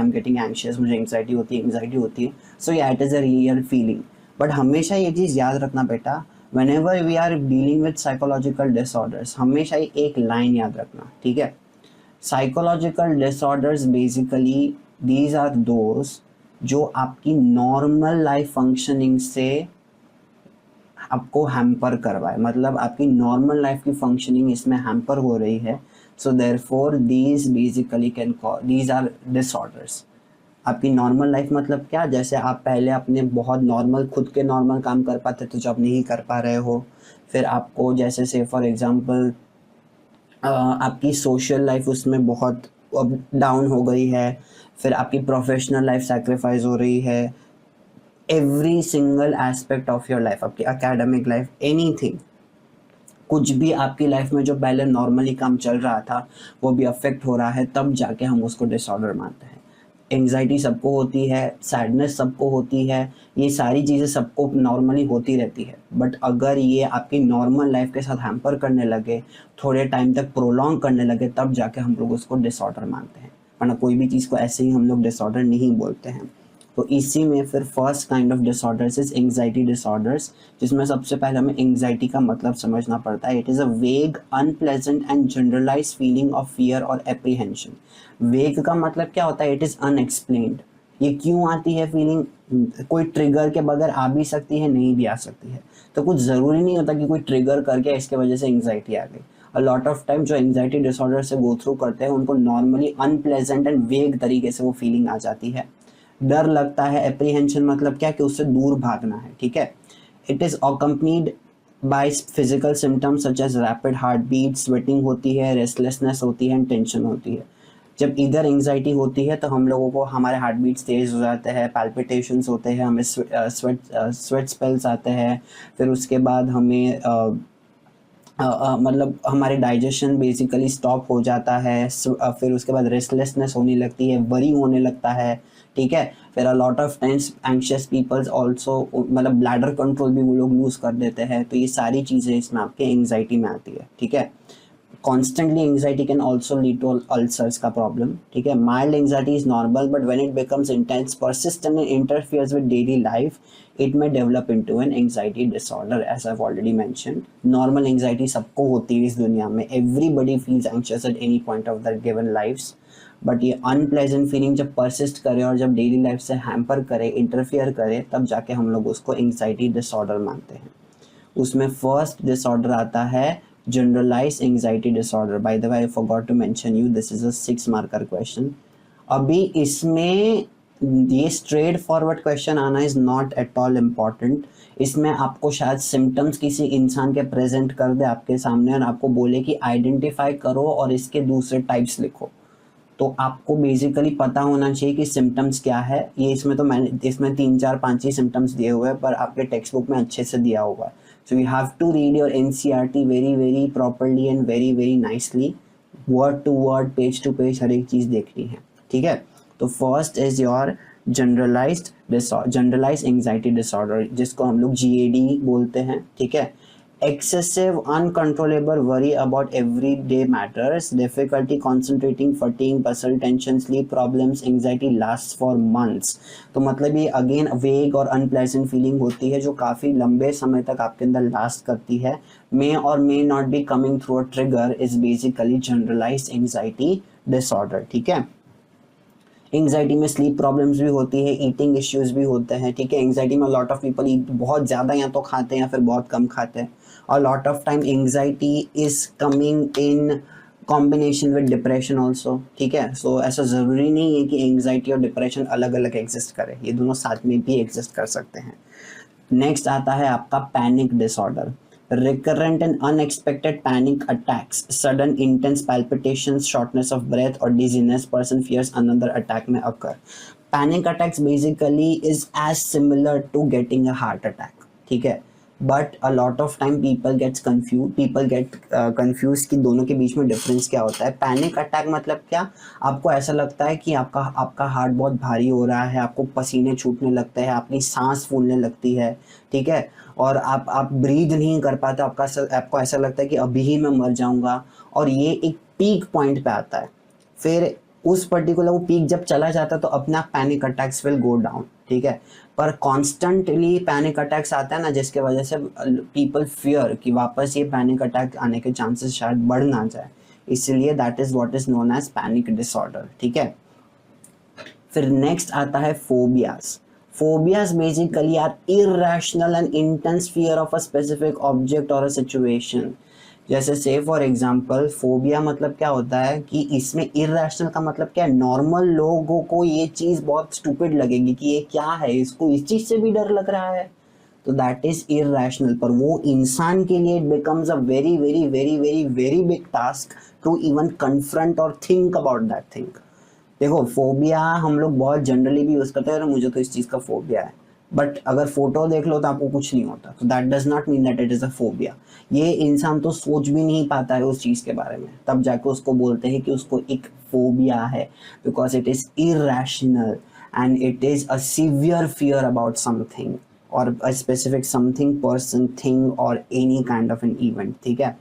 I'm getting anxious, मुझे anxiety होती है। So yeah, it is a real feeling। But हमेशा ये चीज़ याद रखना बेटा, whenever we are dealing with psychological disorders, हमेशा एक लाइन याद रखना। ठीक है, psychological disorders basically these are those जो आपकी नॉर्मल लाइफ फंक्शनिंग से आपको हैम्पर करवाए, मतलब आपकी नॉर्मल लाइफ की फंक्शनिंग इसमें हैम्पर हो रही है। So therefore these basically these are disorders. आपकी नॉर्मल लाइफ मतलब क्या? जैसे आप पहले अपने बहुत नॉर्मल खुद के नॉर्मल काम कर पाते थे जो आप नहीं कर पा रहे हो, फिर आपको जैसे से फॉर एग्जांपल आपकी सोशल लाइफ उसमें बहुत डाउन हो गई है, फिर आपकी प्रोफेशनल लाइफ सैक्रिफाइस हो रही है, every single aspect of your life, आपकी एकेडमिक लाइफ, एनीथिंग, कुछ भी आपकी लाइफ में जो पहले नॉर्मली काम चल रहा था वो भी अफेक्ट हो रहा है, तब जाके हम उसको डिसऑर्डर मानते हैं। एंग्जाइटी सबको होती है, सैडनेस सबको होती है, ये सारी चीज़ें सबको नॉर्मली होती रहती है। बट अगर ये आपकी नॉर्मल लाइफ के साथ हैम्पर करने लगे, थोड़े टाइम तक प्रोलॉन्ग करने लगे, तब जाके हम लोग उसको डिसऑर्डर मानते हैं, वरना कोई भी चीज़ को ऐसे ही हम लोग डिसऑर्डर नहीं बोलते हैं। तो इसी में फिर first kind of disorders is anxiety disorders, जिसमें सबसे पहले हमें एंग्जाइटी का मतलब समझना पड़ता है। It is a vague, unpleasant and generalised feeling of fear और एप्रीहेंशन। वेग का मतलब क्या होता है? It is unexplained. ये क्यों आती है फीलिंग? कोई ट्रिगर के बगैर आ भी सकती है, नहीं भी आ सकती है, तो कुछ ज़रूरी नहीं होता कि कोई ट्रिगर करके इसके वजह से एंग्जाइटी आ गई। अ लॉट ऑफ टाइम जो एंग्जाइटी डिसऑर्डर से गो थ्रू करते हैं उनको नॉर्मली अनप्लेजेंट एंड वेग तरीके से वो फीलिंग आ जाती है। डर लगता है, एप्रीहेंशन मतलब क्या कि उससे दूर भागना है। ठीक है, it is accompanied by physical symptoms such as rapid heart beat, sweating होती है, रेस्टलेसनेस होती है एंड टेंशन होती है। जब इधर एंग्जाइटी होती है तो हम लोगों को हमारे हार्ट बीट्स तेज हो जाते हैं, पैल्पिटेशंस होते हैं, हमें स्वेट स्पेल्स आते हैं, फिर उसके बाद हमें मतलब हमारे डाइजेशन बेसिकली स्टॉप हो जाता है, फिर उसके बाद रेस्टलेसनेस होने लगती है, वरी होने लगता है, ठीक है। फिर a lot of times anxious peoples also, मतलब ब्लैडर कंट्रोल भी वो लोग लूज कर देते हैं। तो ये सारी चीज़ें इसमें आपके एंग्जाइटी में आती है, ठीक है। Constantly anxiety can also lead to ulcers का problem, ठीक है। Mild anxiety is normal, but when it becomes intense, persistent and interferes with daily life, it may develop into an anxiety disorder, as I've already mentioned. Normal anxiety सबको होती है इस दुनिया में, everybody feels anxious at any point of their given lives, but ये unpleasant feeling जब persist करे और जब डेली लाइफ से हैम्पर करे, इंटरफियर करे, तब जाके हम लोग उसको एंग्जाइटी डिसऑर्डर मानते हैं। उसमें फर्स्ट डिसऑर्डर आता है generalise anxiety disorder. By the way I forgot to mention you, this is a 6 marker question. अभी इसमें ये स्ट्रेट फॉरवर्ड क्वेश्चन आना is not at all important. इसमें आपको शायद सिम्टम्स किसी इंसान के प्रेजेंट कर दे आपके सामने और आपको बोले कि आइडेंटिफाई करो और इसके दूसरे टाइप्स लिखो, तो आपको बेसिकली पता होना चाहिए कि सिम्टम्स क्या है। ये इसमें तो मैंने इसमें 3 4 5 ही सिम्टम्स दिए हुए हैं, पर आपके टेक्स्ट बुक में अच्छे से दिया हुआ है। So you have to read your NCERT very very properly and very very nicely, word to word, page to page, हर एक चीज़ देखनी है, ठीक है। तो first is your generalise anxiety disorder, जिसको हम लोग GAD बोलते हैं, ठीक है। Excessive uncontrollable worry about everyday matters, difficulty concentrating, fatigue, muscle tension, sleep problems, anxiety lasts for months। तो मतलब ये अगेन वेग और अनप्लेजेंट फीलिंग होती है जो काफ़ी लंबे समय तक आपके अंदर लास्ट करती है। मे और may not be coming through a trigger is basically generalized anxiety disorder, ठीक है। एंग्जाइटी में स्लीप प्रॉब्लम्स भी होती है, ईटिंग इश्यूज भी होते हैं, ठीक है। एंग्जाइटी में लॉट ऑफ पीपल बहुत ज़्यादा या तो खाते हैं या फिर बहुत कम खाते हैं, और lot of time anxiety is coming in combination with depression also, ठीक है। सो ऐसा ज़रूरी नहीं है कि एंग्जाइटी और डिप्रेशन अलग अलग एग्जिस्ट करे, ये दोनों साथ में भी एग्जिस्ट कर सकते हैं। नेक्स्ट आता है आपका panic disorder. Recurrent and unexpected panic attacks, sudden intense palpitations, shortness of breath or dizziness, person fears another attack may occur। Panic attacks basically is as similar to getting a heart attack, ठीक है। But a lot of time people get confuse कि दोनों के बीच में difference क्या होता है। पैनिक अटैक मतलब क्या, आपको ऐसा लगता है कि आपका हार्ट बहुत भारी हो रहा है, आपको पसीने छूटने लगते हैं, अपनी सांस फूलने लगती है, ठीक है, और आप ब्रीद नहीं कर पाते, आपको ऐसा लगता है कि अभी ही मैं मर जाऊंगा, और ये एक पीक पॉइंट पे आता है। फिर उस पर्टिकुलर वो पीक जब चला जाता है तो अपना panic attacks will go down, ठीक है। पर कॉन्स्टेंटली पैनिक अटैक्स आता है ना, जिसके वजह से पीपल फियर कि वापस ये पैनिक अटैक आने के चांसेस शायद बढ़ ना जाए, इसलिए that is what is known as panic disorder, ठीक है। फिर नेक्स्ट आता है phobias. Phobias basically are irrational and intense fear of a specific object or a situation। जैसे से फॉर एग्जाम्पल फोबिया मतलब क्या होता है कि इसमें इरेशनल का मतलब क्या है, नॉर्मल लोगों को ये चीज़ बहुत स्टूपिड लगेगी कि ये क्या है, इसको इस चीज़ से भी डर लग रहा है, तो दैट इज इरेशनल। पर वो इंसान के लिए it becomes a very very very very very big task to even confront और थिंक अबाउट दैट थिंग। देखो फोबिया हम लोग बहुत जनरली भी यूज़ करते हैं, मुझे तो इस चीज़ का फोबिया है, बट अगर फोटो देख लो तो आपको कुछ नहीं होता, तो that does not mean that it is a phobia. ये इंसान तो सोच भी नहीं पाता है उस चीज़ के बारे में, तब जाके उसको बोलते हैं कि उसको एक फोबिया है, because it is irrational and it is a severe fear about something और a specific something, person, thing और any kind of an event, ठीक है।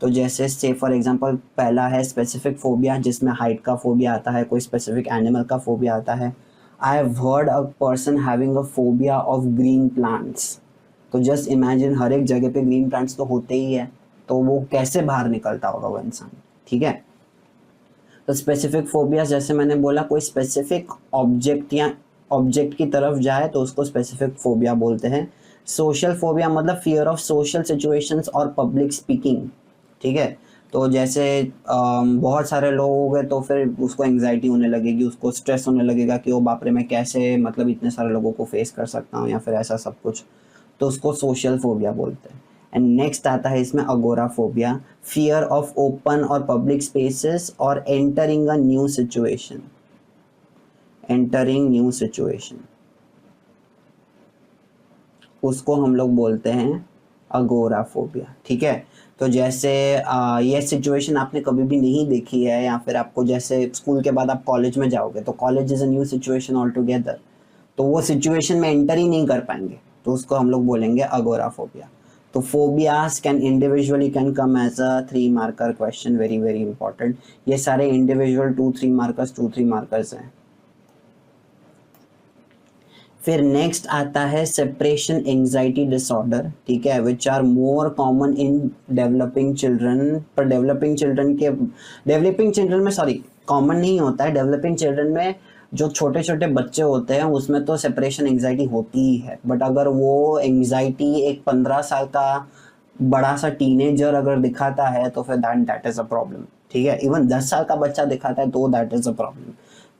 तो जैसे से फॉर एग्जांपल पहला है स्पेसिफिक फोबिया, जिसमें हाइट का फोबिया आता है, कोई स्पेसिफिक एनिमल का फोबिया आता है। I have heard a person having a phobia of green plants. तो जस्ट इमेजिन, हर एक जगह पे ग्रीन प्लांट्स तो होते ही है, तो वो कैसे बाहर निकलता होगा वो इंसान, ठीक है। तो स्पेसिफिक फोबिया जैसे मैंने बोला, कोई स्पेसिफिक ऑब्जेक्ट या ऑब्जेक्ट की तरफ जाए तो उसको स्पेसिफिक फोबिया बोलते हैं। सोशल फोबिया मतलब फियर ऑफ सोशल सिचुएशंस और पब्लिक स्पीकिंग, ठीक है। तो जैसे बहुत सारे लोग हो गए तो फिर उसको एंग्जाइटी होने लगेगी, उसको स्ट्रेस होने लगेगा कि वो बाप रे मैं कैसे मतलब इतने सारे लोगों को फेस कर सकता हूँ या फिर ऐसा सब कुछ, तो उसको सोशल फोबिया बोलते हैं। एंड नेक्स्ट आता है इसमें अगोराफोबिया, फियर ऑफ ओपन और पब्लिक स्पेसेस और entering a new situation, entering new situation, उसको हम लोग बोलते हैं अगोराफोबिया। ठीक है, तो जैसे ये सिचुएशन आपने कभी भी नहीं देखी है, या फिर आपको जैसे स्कूल के बाद आप कॉलेज में जाओगे तो college is a new situation all together, तो वो सिचुएशन में एंटर ही नहीं कर पाएंगे, तो उसको हम लोग बोलेंगे अगोराफोबिया। तो phobias can individually can come as a 3 marker question, very very important. ये सारे इंडिविजुअल 2-3 मार्कर्स हैं। फिर नेक्स्ट आता है सेपरेशन एंजाइटी डिसऑर्डर, ठीक है, which are more common in developing children. पर डेवलपिंग चिल्ड्रन में सॉरी कॉमन नहीं होता है, डेवलपिंग चिल्ड्रन में जो छोटे छोटे बच्चे होते हैं उसमें तो सेपरेशन एंजाइटी होती ही है, बट अगर वो एंजाइटी एक 15 साल का बड़ा सा टीनेजर अगर दिखाता है तो फिर दैट इज अ प्रॉब्लम। ठीक है, इवन 10 साल का बच्चा दिखाता है तो दैट इज अ प्रॉब्लम।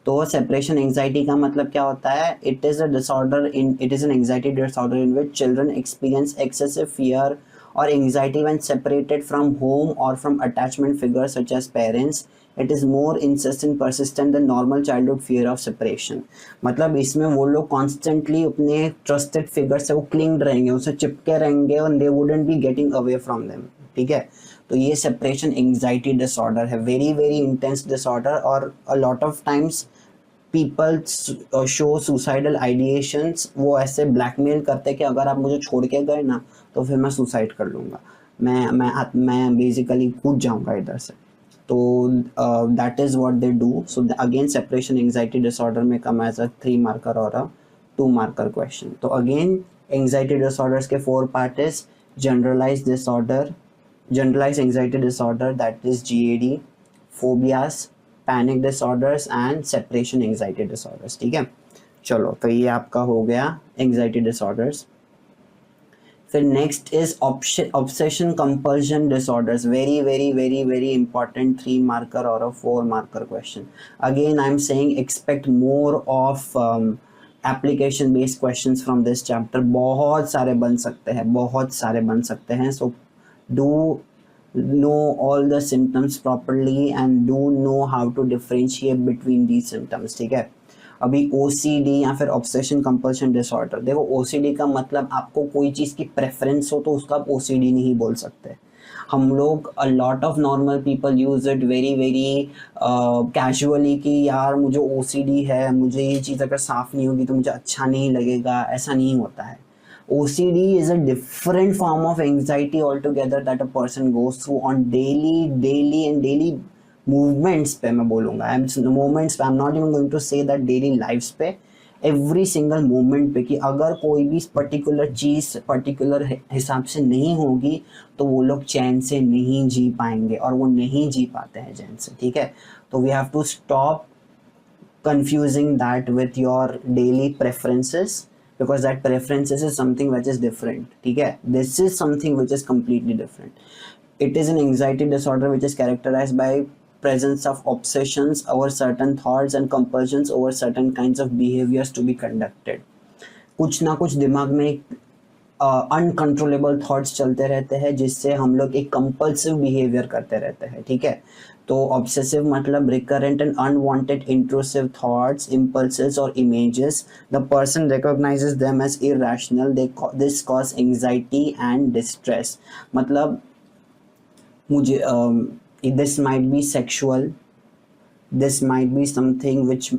तो सेपरेशन एंजाइटी का मतलब क्या होता है, it is an anxiety disorder in which children experience excessive fear और anxiety when separated from home और from attachment figures such as parents. It is more insistent persistent than normal childhood fear of separation. मतलब इसमें वो लोग constantly अपने trusted figure से वो cling रहेंगे, उसे चिपके रहेंगे और they wouldn't be getting away from them. ठीक है, तो ये सेपरेशन एंजाइटी डिसऑर्डर है, वेरी वेरी इंटेंस डिसऑर्डर, और a lot of times people show suicidal ideations. वो ऐसे ब्लैकमेल करते कि अगर आप मुझे छोड़ के गए ना तो फिर मैं सुसाइड कर लूँगा, मैं बेसिकली कूद जाऊँगा इधर से। तो that is what they do. So again separation anxiety disorder में कम एज अ 3 मार्कर और अ 2 मार्कर क्वेश्चन। तो अगेन एंजाइटी डिसऑर्डर्स के 4 part is generalize disorder, generalized anxiety disorder, that is GAD, phobias, panic disorders and separation anxiety disorders। ठीक है, चलो तो ये आपका हो गया anxiety disorders। फिर next is obsession compulsion disorders, very very very very important 3 marker और 4 marker question. Again I am saying expect more of application based questions from this chapter. बहुत सारे बन सकते हैं, बहुत सारे बन सकते हैं। सो do know all the symptoms properly and do know how to differentiate between these symptoms। ठीक है, अभी OCD या फिर ऑब्सेशन कंपल्शन डिसऑर्डर, देखो OCD का मतलब आपको कोई चीज़ की प्रेफरेंस हो तो उसका आप OCD नहीं बोल सकते। हम लोग अ lot of normal people use it very very casually कि यार मुझे OCD है, मुझे ये चीज़ अगर साफ़ नहीं होगी तो मुझे अच्छा नहीं लगेगा, ऐसा नहीं होता है। OCD is a different form of anxiety altogether that a person goes through on daily movements पे मैं बोलूँगा, moments पे, I'm not even going to say that daily lives पे, every single moment पे, कि अगर कोई भी पर्टिकुलर चीज़ पर्टिकुलर हिसाब से नहीं होगी तो वो लोग चैन से नहीं जी पाएंगे, और वो नहीं जी पाते हैं चैन से। ठीक है, तो we have to stop confusing that with your daily preferences, because that preferences is something which is different। ठीक है, this is something which is completely different। it is an anxiety disorder which is characterized by presence of obsessions over certain thoughts and compulsions over certain kinds of behaviors to be conducted। कुछ ना कुछ दिमाग में uncontrollable thoughts चलते रहते हैं जिससे हम लोग एक कंपल्सिव बिहेवियर करते रहते हैं। ठीक है, तो ऑब्सेसिव मतलब recurrent and unwanted intrusive thoughts, impulses और images. The person recognizes them as irrational, this cause anxiety and distress. मतलब मुझे this might be sexual, this might be something which,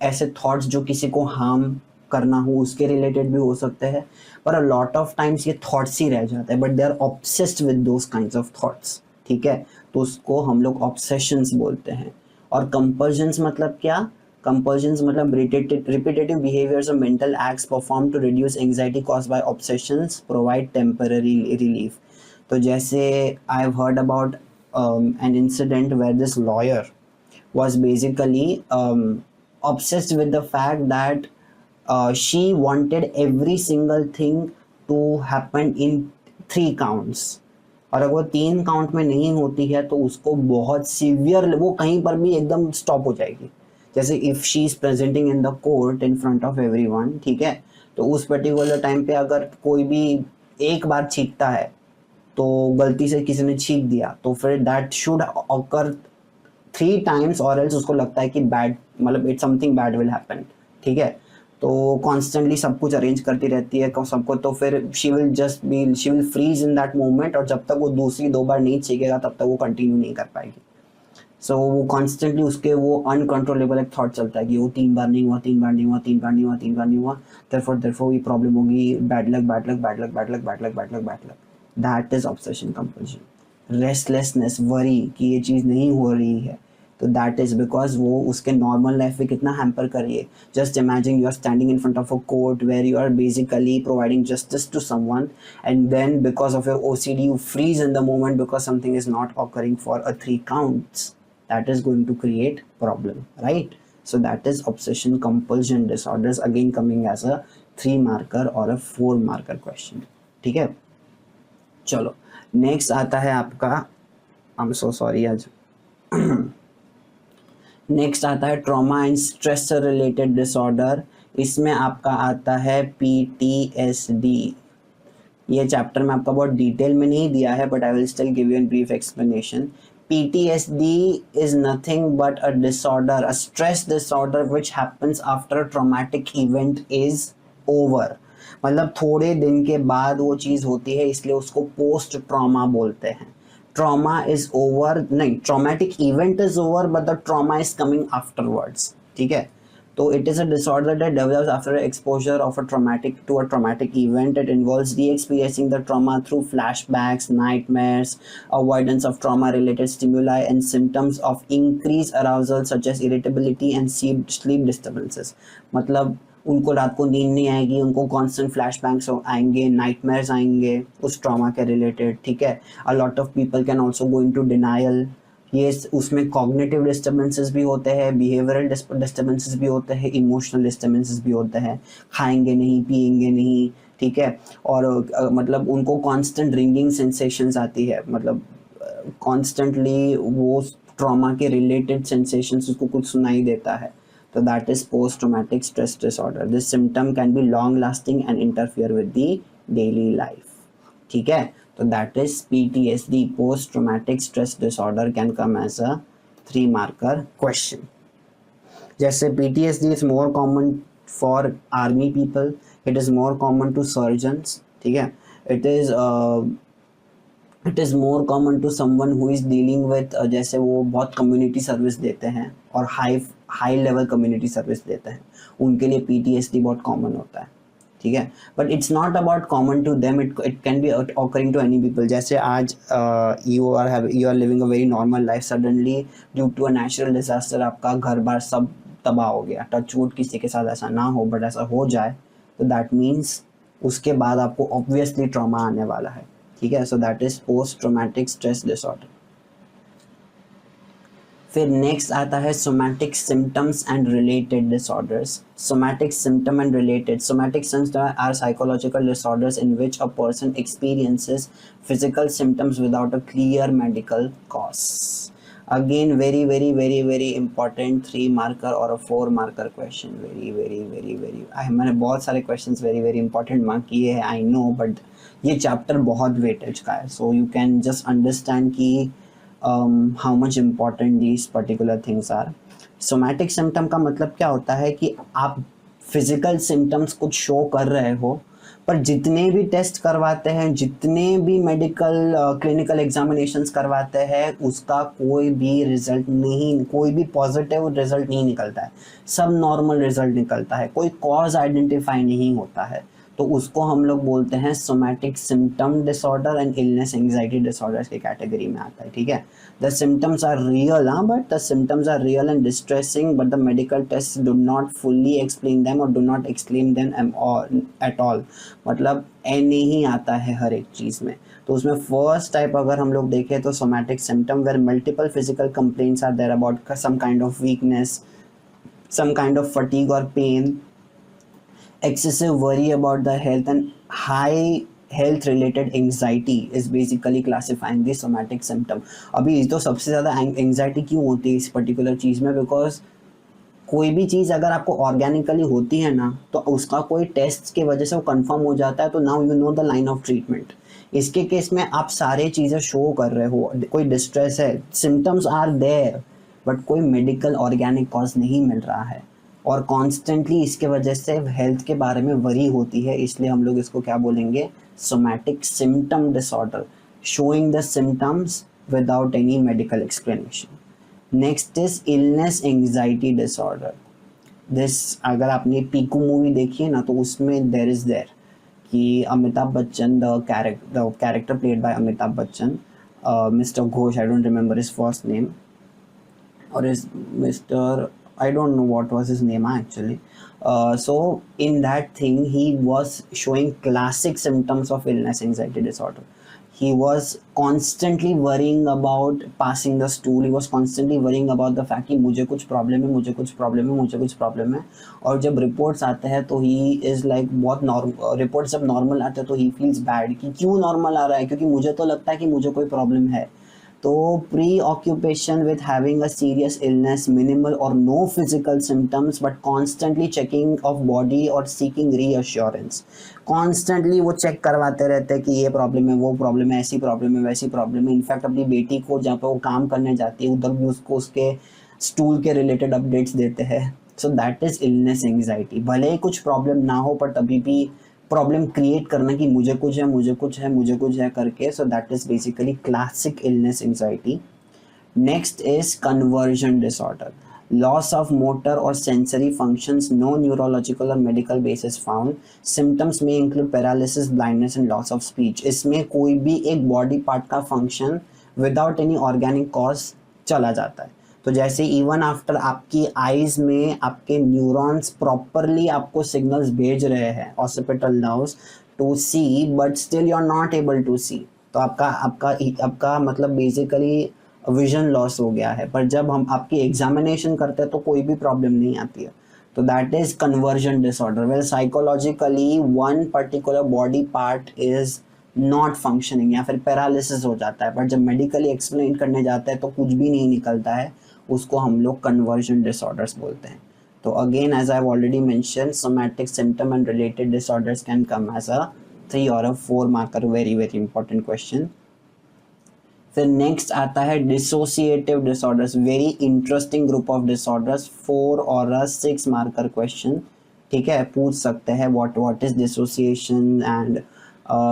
ऐसे थॉट्स जो किसी को हार्म करना हो उसके रिलेटेड भी हो सकते हैं, पर अ लॉट ऑफ टाइम्स ये थॉट्स ही रह जाते हैं, but they are obsessed with those kinds of thoughts. ठीक है, तो उसको हम लोग ऑब्सेशंस बोलते हैं। और कंपल्शंस मतलब क्या, कंपल्शंस मतलब रिपीटेटिव बिहेवियर्स और mental acts perform to reduce anxiety caused by obsessions, provide temporary relief. तो जैसे I have heard about an incident where this lawyer was basically obsessed with the fact that she wanted every single thing to happen in 3 counts, और अगर वो 3 count में नहीं होती है तो उसको बहुत सीवियर, वो कहीं पर भी एकदम स्टॉप हो जाएगी। जैसे if she is presenting in the court in front of everyone, ठीक है, तो उस पर्टिकुलर टाइम पे अगर कोई भी एक बार छींकता है तो गलती से किसी ने छींक दिया तो फिर दैट शुड ऑकर 3 times और एल्स उसको लगता है कि बैड मतलब it something bad will happen, ठीक है। तो कॉन्स्टेंटली सब कुछ अरेंज करती रहती है सबको, तो फिर she will freeze in that moment, और जब तक वो दूसरी 2 बार नहीं छीकेगा तब तक वो कंटिन्यू नहीं कर पाएगी। सो वो कॉन्स्टेंटली उसके वो अनकंट्रोलेबल एक थॉट चलता है कि वो 3 बार नहीं हुआ, 3 बार नहीं हुआ, 3 बार नहीं हुआ, 3 बार नहीं हुआ, देयरफॉर ये प्रॉब्लम होगी, bad luck bad luck bad luck bad luck bad luck bad luck bad luck. That is obsession compulsion. Restlessness, worry कि ये चीज़ नहीं हो रही है, तो दैट इज बिकॉज वो उसके नॉर्मल लाइफ में कितना हैम्पर कर रही है। Just imagine you are standing in front of a court where you are basically providing justice to someone, and then because of your OCD you freeze in the moment because something is not occurring for a 3 counts. That is going to create problem, right? So that is obsession compulsion disorders, again coming as a 3 marker or a 4 marker question, ठीक है। चलो next आता है आपका, I am so sorry आज next आता है trauma and stress related disorder. इसमें आपका आता है PTSD। ये चैप्टर में आपका बहुत डिटेल में नहीं दिया है, but I will still give you an brief explanation. PTSD is nothing but a disorder, a stress disorder which happens after a traumatic event is over. मतलब थोड़े दिन के बाद वो चीज़ होती है, इसलिए उसको पोस्ट ट्रॉमा बोलते हैं। ट्रॉमा इज ओवर नहीं, traumatic event is over but the trauma is coming afterwards, ठीक है। तो it is a disorder that develops after exposure of a traumatic event. It involves re-experiencing the trauma through flashbacks, nightmares, avoidance of trauma-related stimuli, and symptoms of increased arousal such as irritability and sleep disturbances. मतलब उनको रात को नींद नहीं आएगी, उनको constant flashbacks आएंगे, nightmares आएंगे उस trauma के related, ठीक है। A lot of people can also go into denial. ये उसमें कॉग्निटिव डिस्टर्बेंसेस भी होते हैं, बिहेवियरल डिस्टर्बेंसेस भी होते हैं, इमोशनल डिस्टर्बेंसेस भी होते हैं, खाएंगे नहीं, पिएंगे नहीं, ठीक है। और मतलब उनको कांस्टेंट रिंगिंग सेंसेशंस आती है, मतलब कॉन्स्टेंटली वो ट्रॉमा के रिलेटेड सेंसेशंस उसको कुछ सुनाई देता है। तो that is post traumatic stress disorder. This symptom can be long lasting and interfere with the daily life, ठीक है। So that is PTSD, post traumatic stress disorder, can come as a 3 marker question. जैसे PTSD is more common for army people, it is more common to surgeons, ठीक है। it is more common to someone who is dealing with जैसे वो बहुत community service देते हैं और high level community service देते हैं, उनके लिए PTSD बहुत कॉमन होता है, ठीक है। But it's not about common to them, it can be occurring to any people. जैसे आज you are living a very normal life, suddenly due to a natural disaster आपका घर बार सब तबाह हो गया। टचवुड किसी के साथ ऐसा ना हो, बट ऐसा हो जाए तो दैट मीन्स उसके बाद आपको ऑब्वियसली ट्रॉमा आने वाला है, ठीक है। So that is post traumatic stress disorder. फिर नेक्स्ट आता है somatic symptoms and related disorders. Somatic symptom and related, somatic symptoms are psychological disorders in which a person experiences physical symptoms without a clear medical cause. Again very very very very important 3 marker और a 4 marker question. Very very very very मैंने बहुत सारे questions very very important mark किए हैं, I no, but ये chapter बहुत weightage का है, so you can just understand कि how much important these particular things are. Somatic symptom का मतलब क्या होता है कि आप फिजिकल सिम्टम्स कुछ शो कर रहे हो, पर जितने भी टेस्ट करवाते हैं, जितने भी मेडिकल क्लिनिकल एग्जामिनेशंस करवाते हैं, उसका कोई भी रिजल्ट नहीं, कोई भी पॉजिटिव रिजल्ट नहीं निकलता है, सब नॉर्मल रिजल्ट निकलता है, कोई कॉज आइडेंटिफाई नहीं होता है। तो उसको हम लोग बोलते हैं somatic symptom disorder and illness anxiety disorders की कैटेगरी में आता है, ठीक है। The symptoms are real, but the symptoms are real and distressing, but the medical test do not fully explain them और do not explain them at all. मतलब नहीं आता है हर एक चीज़ में। तो उसमें फर्स्ट टाइप अगर हम लोग देखें तो somatic symptom where multiple physical complaints are there about some kind of weakness, some kind of fatigue or pain, excessive worry about the health, and high health related anxiety is basically classifying the somatic symptom. अभी तो सबसे ज़्यादा anxiety क्यों होती है इस particular चीज़ में? Because कोई भी चीज़ अगर आपको ऑर्गेनिकली होती है ना, तो उसका कोई टेस्ट के वजह से वो कंफर्म हो जाता है, तो now you know the line of treatment. इसके केस में आप सारे चीज़ें शो कर रहे हो, कोई डिस्ट्रेस है, सिम्टम्स आर देयर, बट कोई मेडिकल ऑर्गेनिक कॉज नहीं मिल रहा है, और कॉन्स्टेंटली इसके वजह से हेल्थ के बारे में वरी होती है, इसलिए हम लोग इसको क्या बोलेंगे, somatic symptom disorder, showing the symptoms without any medical explanation. Next is illness anxiety disorder. This, अगर आपने पीकू मूवी देखी है ना, तो उसमें देयर इज देयर कि Amitabh Bachchan, the character played by Amitabh Bachchan, mister Ghosh, I don't remember his first name, or is Mr. I don't know what was his name actually. So in that thing, he was showing classic symptoms of illness anxiety disorder. He was constantly worrying about passing the stool. He was constantly worrying about the fact कि मुझे कुछ problem है, मुझे कुछ problem है, मुझे कुछ problem है। और जब रिपोर्ट्स आते हैं तो ही इज़ लाइक बहुत नॉर्मल, रिपोर्ट्स जब नॉर्मल आते हैं तो ही फील्स बैड कि क्यों नॉर्मल आ रहा है, क्योंकि मुझे तो लगता है कि मुझे कोई प्रॉब्लम है। तो preoccupation with having a serious illness, minimal और no physical symptoms but constantly checking of body और सीकिंग रीअश्योरेंस। कॉन्स्टेंटली वो चेक करवाते रहते हैं कि ये प्रॉब्लम है, वो प्रॉब्लम है, ऐसी प्रॉब्लम है, वैसी प्रॉब्लम है। इनफैक्ट अपनी बेटी को जहाँ पे वो काम करने जाती है उधर भी उसको उसके स्टूल के रिलेटेड अपडेट्स देते हैं। सो दैट इज इलनेस एंग्जाइटी। भले ही कुछ प्रॉब्लम ना हो पर तभी भी प्रॉब्लम क्रिएट करना कि मुझे कुछ है, मुझे कुछ है, मुझे कुछ है करके। सो that is basically classic illness anxiety. Next is conversion disorder, loss of motor or sensory functions, no neurological or medical basis found. Symptoms may include paralysis, blindness and loss of speech. इसमें कोई भी एक body part का function without any organic cause चला जाता है। तो जैसे इवन आफ्टर आपकी आईज में आपके न्यूरॉन्स प्रॉपरली आपको सिग्नल्स भेज रहे हैं, occipital nerves, to see, but still you are not able to see, तो आपका मतलब बेसिकली विजन लॉस हो गया है। पर जब हम आपकी एग्जामिनेशन करते हैं तो कोई भी प्रॉब्लम नहीं आती है। तो that is conversion disorder, well psychologically one particular body part is not functioning या फिर पैरालिसिस हो जाता है, बट जब मेडिकली एक्सप्लेन करने जाता है तो कुछ भी नहीं निकलता है, उसको हम लोग कन्वर्जन डिसऑर्डर्स बोलते हैं। तो again as I have already mention, somatic symptom and related disorders can come as a 3 और a 4 marker, very very important question. फिर नेक्स्ट आता है dissociative disorders, very interesting group of disorders, 4 और a 6 marker question. ठीक है, पूछ सकते हैं what is dissociation and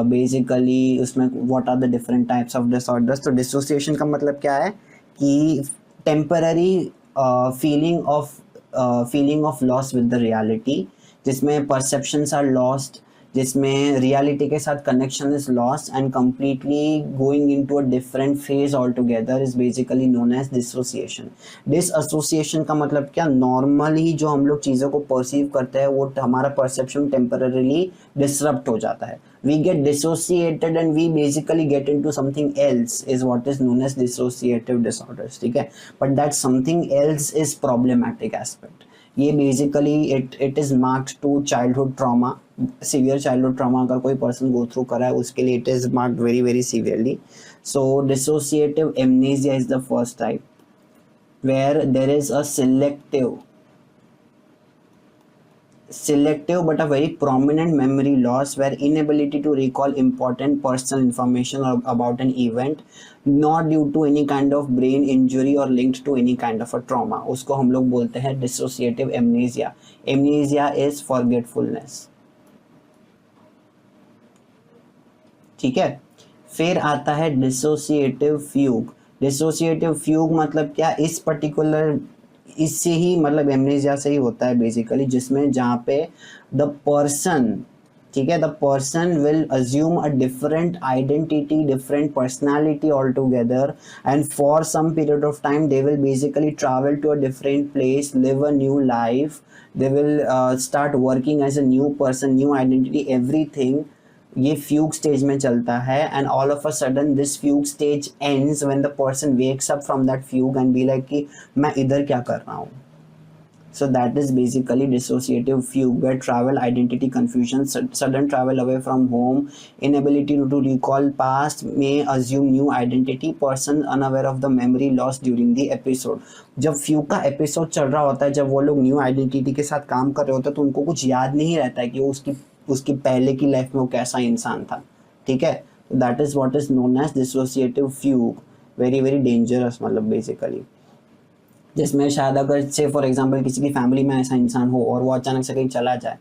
basically उसमें what are the different types of disorders. तो डिसोसिएशन का मतलब क्या है कि temporary feeling of loss with the reality, जिसमें परसेप्शंस आर लॉस्ट, जिसमें रियलिटी के साथ connection is lost and completely going into a different phase all together is basically known as dissociation. Disassociation का मतलब क्या, नॉर्मली जो हम लोग चीज़ों को परसीव करते हैं वो हमारा परसेप्शन टेम्पररीली डिसरप्ट हो जाता है। We get dissociated and we basically get into something else is what is known as dissociative disorders, ठीक है। But that something else is problematic aspect. ये basically it is marked to childhood trauma, severe childhood trauma अगर कोई person go through करा है उसके लिए it is marked very very severely. So dissociative amnesia is the first type where there is a selective but a very prominent memory loss, where inability to recall important personal information or about an event, not due to any kind of brain injury or linked to any kind of a trauma, उसको हम लोग बोलते हैं dissociative amnesia. Amnesia is forgetfulness, ठीक है। फिर आता है dissociative fugue. Dissociative fugue मतलब क्या, इस पर्टिकुलर इससे ही मतलब एमनेसिया से ही होता है बेसिकली, जिसमें जहाँ पे द पर्सन, ठीक है, the person will assume a different identity, different personality all together, and for some period of time they will basically travel to a different place, live a new life, they will start working as a new person, new identity, everything. ये fugue stage में चलता है and all of a sudden this fugue stage ends when the person wakes up from that fugue and be like कि मैं इधर क्या कर रहा हूँ। So that is basically dissociative fugue, where travel, identity confusion, sudden travel away from home, inability to recall past, may assume new identity, person unaware of the memory loss during the episode. जब fugue का episode चल रहा होता है, जब वो लोग new identity के साथ काम कर रहे होते हैं तो उनको कुछ याद नहीं रहता है कि वो उसकी पहले की लाइफ में वो कैसा इंसान था, ठीक है। That is what is known as dissociative fugue, very very dangerous मतलब बेसिकली, जिसमें शायद अगर से फॉर एग्जांपल किसी की फैमिली में ऐसा इंसान हो और वो अचानक से कहीं चला जाए,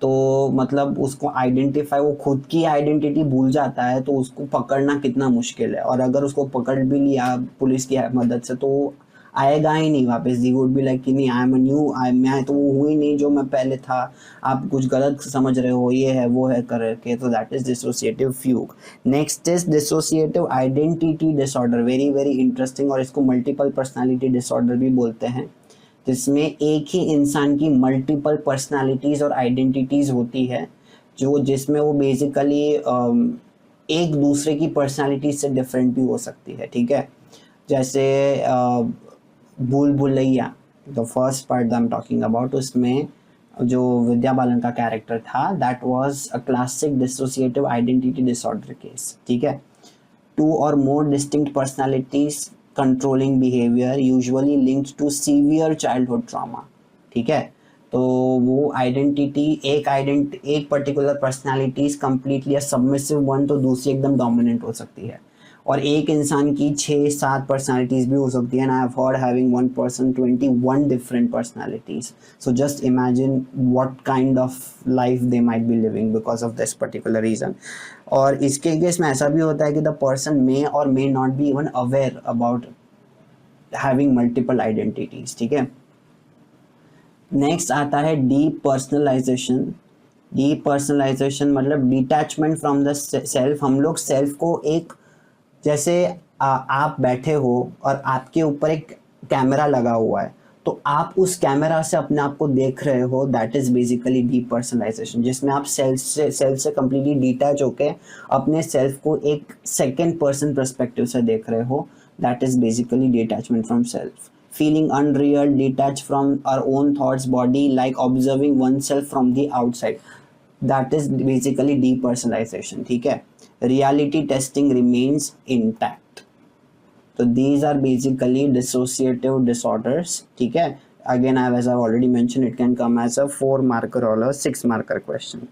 तो मतलब उसको आइडेंटिफाई, वो खुद की आइडेंटिटी भूल जाता है, तो उसको पकड़ना कितना मुश्किल है। और अगर उसको पकड़ भी लिया पुलिस की मदद से, तो आएगा ही नहीं वापस। दी वुड बी लाइक कि नहीं, आई एम न्यू, मैं तो वो हुई नहीं जो मैं पहले था, आप कुछ गलत समझ रहे हो, ये है वो है करके। तो that is dissociative fugue. Next is dissociative identity disorder, very very interesting, और इसको मल्टीपल पर्सनालिटी डिसऑर्डर भी बोलते हैं, जिसमें एक ही इंसान की मल्टीपल पर्सनालिटीज़ और आइडेंटिटीज़ होती है, जो जिसमें वो बेसिकली एक दूसरे की पर्सनालिटी से डिफरेंट भी हो सकती है। ठीक है, जैसे भूल Bhulaiyaa, the first part I am talking about, उसमें जो विद्या बालन का कैरेक्टर था, that was a classic dissociative identity disorder case. ठीक है, two or more distinct personalities controlling behavior usually linked to severe childhood trauma। ठीक है, तो वो आइडेंटिटी एक particular personalities completely submissive one, तो दूसरी एकदम डोमिनेंट हो सकती है। और एक इंसान की 6-7 पर्सनालिटीज भी हो सकती है। And I have heard having one person 21 different personalities. So just imagine what kind of life they might be living because of this particular reason. और इसके केस में ऐसा भी होता है कि द पर्सन मे और may not be even aware about having multiple identities. ठीक है, नेक्स्ट आता है डीपर्सनलाइजेशन। डीपर्सनलाइजेशन मतलब डिटैचमेंट फ्रॉम द सेल्फ। हम लोग सेल्फ को एक, जैसे आप बैठे हो और आपके ऊपर एक कैमरा लगा हुआ है, तो आप उस कैमरा से अपने आप को देख रहे हो, दैट इज बेसिकली डीपर्सनलाइजेशन, जिसमें आप सेल्फ से कंप्लीटली डिटैच होके अपने सेल्फ को एक सेकंड पर्सन पर्सपेक्टिव से देख रहे हो, that is basically detachment from self. Feeling unreal, detached from our own thoughts, body, like observing oneself from the outside, that is basically depersonalization। ठीक है, reality testing remains intact। तो these are basically dissociative disorders। ठीक है, again as I've already mentioned, it can come as a 4 marker or a 6 marker question।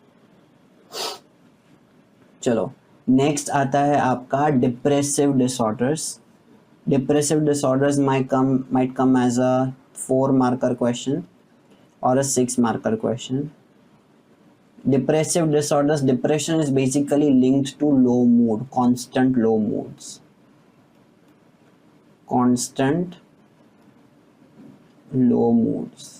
चलो, next आता है आपका depressive disorders. Depressive disorders might come as a 4 marker question or a 6 marker question। Depressive disorders, depression is basically linked to low mood, constant low moods, constant low moods।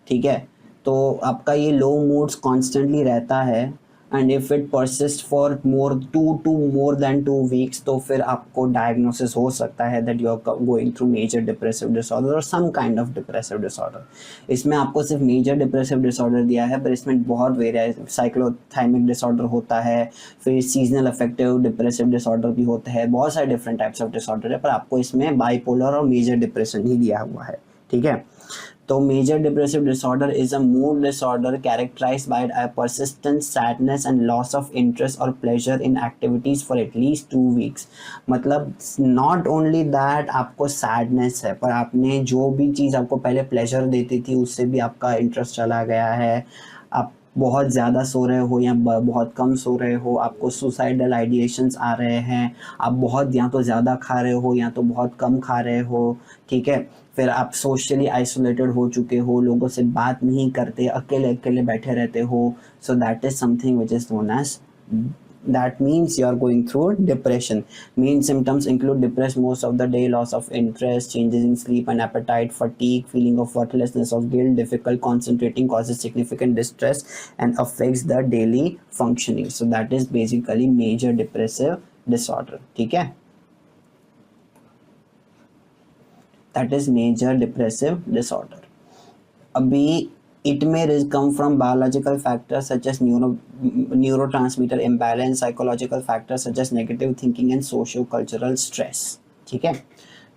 ठीक है, तो आपका ये लो moods constantly रहता है, and if it persist for more than 2 weeks, तो फिर आपको डायग्नोसिस हो सकता है that you are going through major depressive disorder और some kind of depressive disorder. इसमें आपको सिर्फ मेजर डिप्रेसिव डिसऑर्डर दिया है, पर इसमें बहुत वेरिएट, साइक्लोथाइमिक डिसऑर्डर होता है, फिर सीजनल अफेक्टिव डिप्रेसिव डिसऑर्डर भी होता है, बहुत सारे डिफरेंट टाइप्स ऑफ डिसऑर्डर है, पर आपको इसमें बाइपोलर और मेजर डिप्रेशन ही दिया हुआ है। ठीक है, तो major depressive disorder is a mood disorder characterized by a persistent sadness and loss of interest or pleasure in activities for at least 2 weeks। मतलब नॉट ओनली दैट आपको सैडनेस है, पर आपने जो भी चीज़ आपको पहले प्लेजर देती थी उससे भी आपका इंटरेस्ट चला गया है, आप बहुत ज़्यादा सो रहे हो या बहुत कम सो रहे हो, आपको सुसाइडल आइडिएशंस आ रहे हैं, आप बहुत या तो ज़्यादा खा रहे हो या तो बहुत कम खा रहे हो। ठीक है, फिर आप सोशली आइसोलेटेड हो चुके हो, लोगों से बात नहीं करते, अकेले अकेले बैठे रहते हो। So that is something which is known as, that means you are going through depression। Main symptoms include depressed most of the day, loss of interest, changes in sleep and appetite, fatigue, feeling of worthlessness, of guilt, difficult concentrating, causes significant distress and affects the daily functioning। So that is basically major depressive disorder। ठीक है, that is major depressive disorder। अभी it may come from biological factors such as neurotransmitter imbalance, psychological factors such as negative thinking and socio-cultural stress। ठीक है,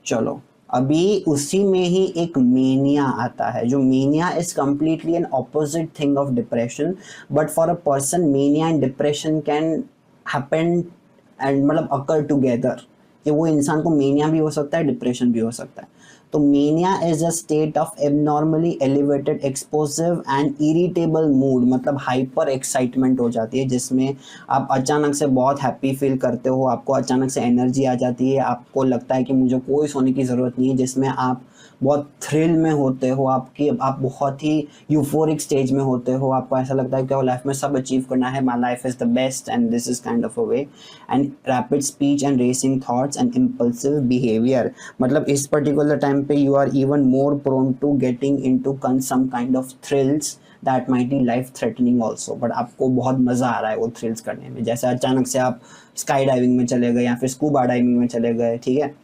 चलो अभी उसी में ही एक मेनिया आता है, जो mania is completely N opposite thing of depression, but for a person mania and depression can happen and मतलब अकर टुगेदर, कि वो इंसान को मेनिया भी हो सकता है, डिप्रेशन भी हो सकता है। तो mania is a state of abnormally elevated explosive and irritable mood, मतलब हाइपर एक्साइटमेंट हो जाती है जिसमें आप अचानक से बहुत हैप्पी फील करते हो, आपको अचानक से एनर्जी आ जाती है, आपको लगता है कि मुझे कोई सोने की ज़रूरत नहीं है, जिसमें आप बहुत थ्रिल में होते हो, आप बहुत ही यूफोरिक स्टेज में होते हो, आपको ऐसा लगता है कि लाइफ में सब अचीव करना है, my life is the best and this is kind of a way, and rapid speech and racing thoughts and impulsive behaviour, मतलब इस पर्टिकुलर टाइम पे you are even more prone to getting into some kind of thrills that might be life threatening also, but आपको बहुत मज़ा आ रहा है वो thrills करने में, जैसे अचानक से आप स्काई डाइविंग में चले गए या फिर स्कूबा डाइविंग में चले गए, ठीक है,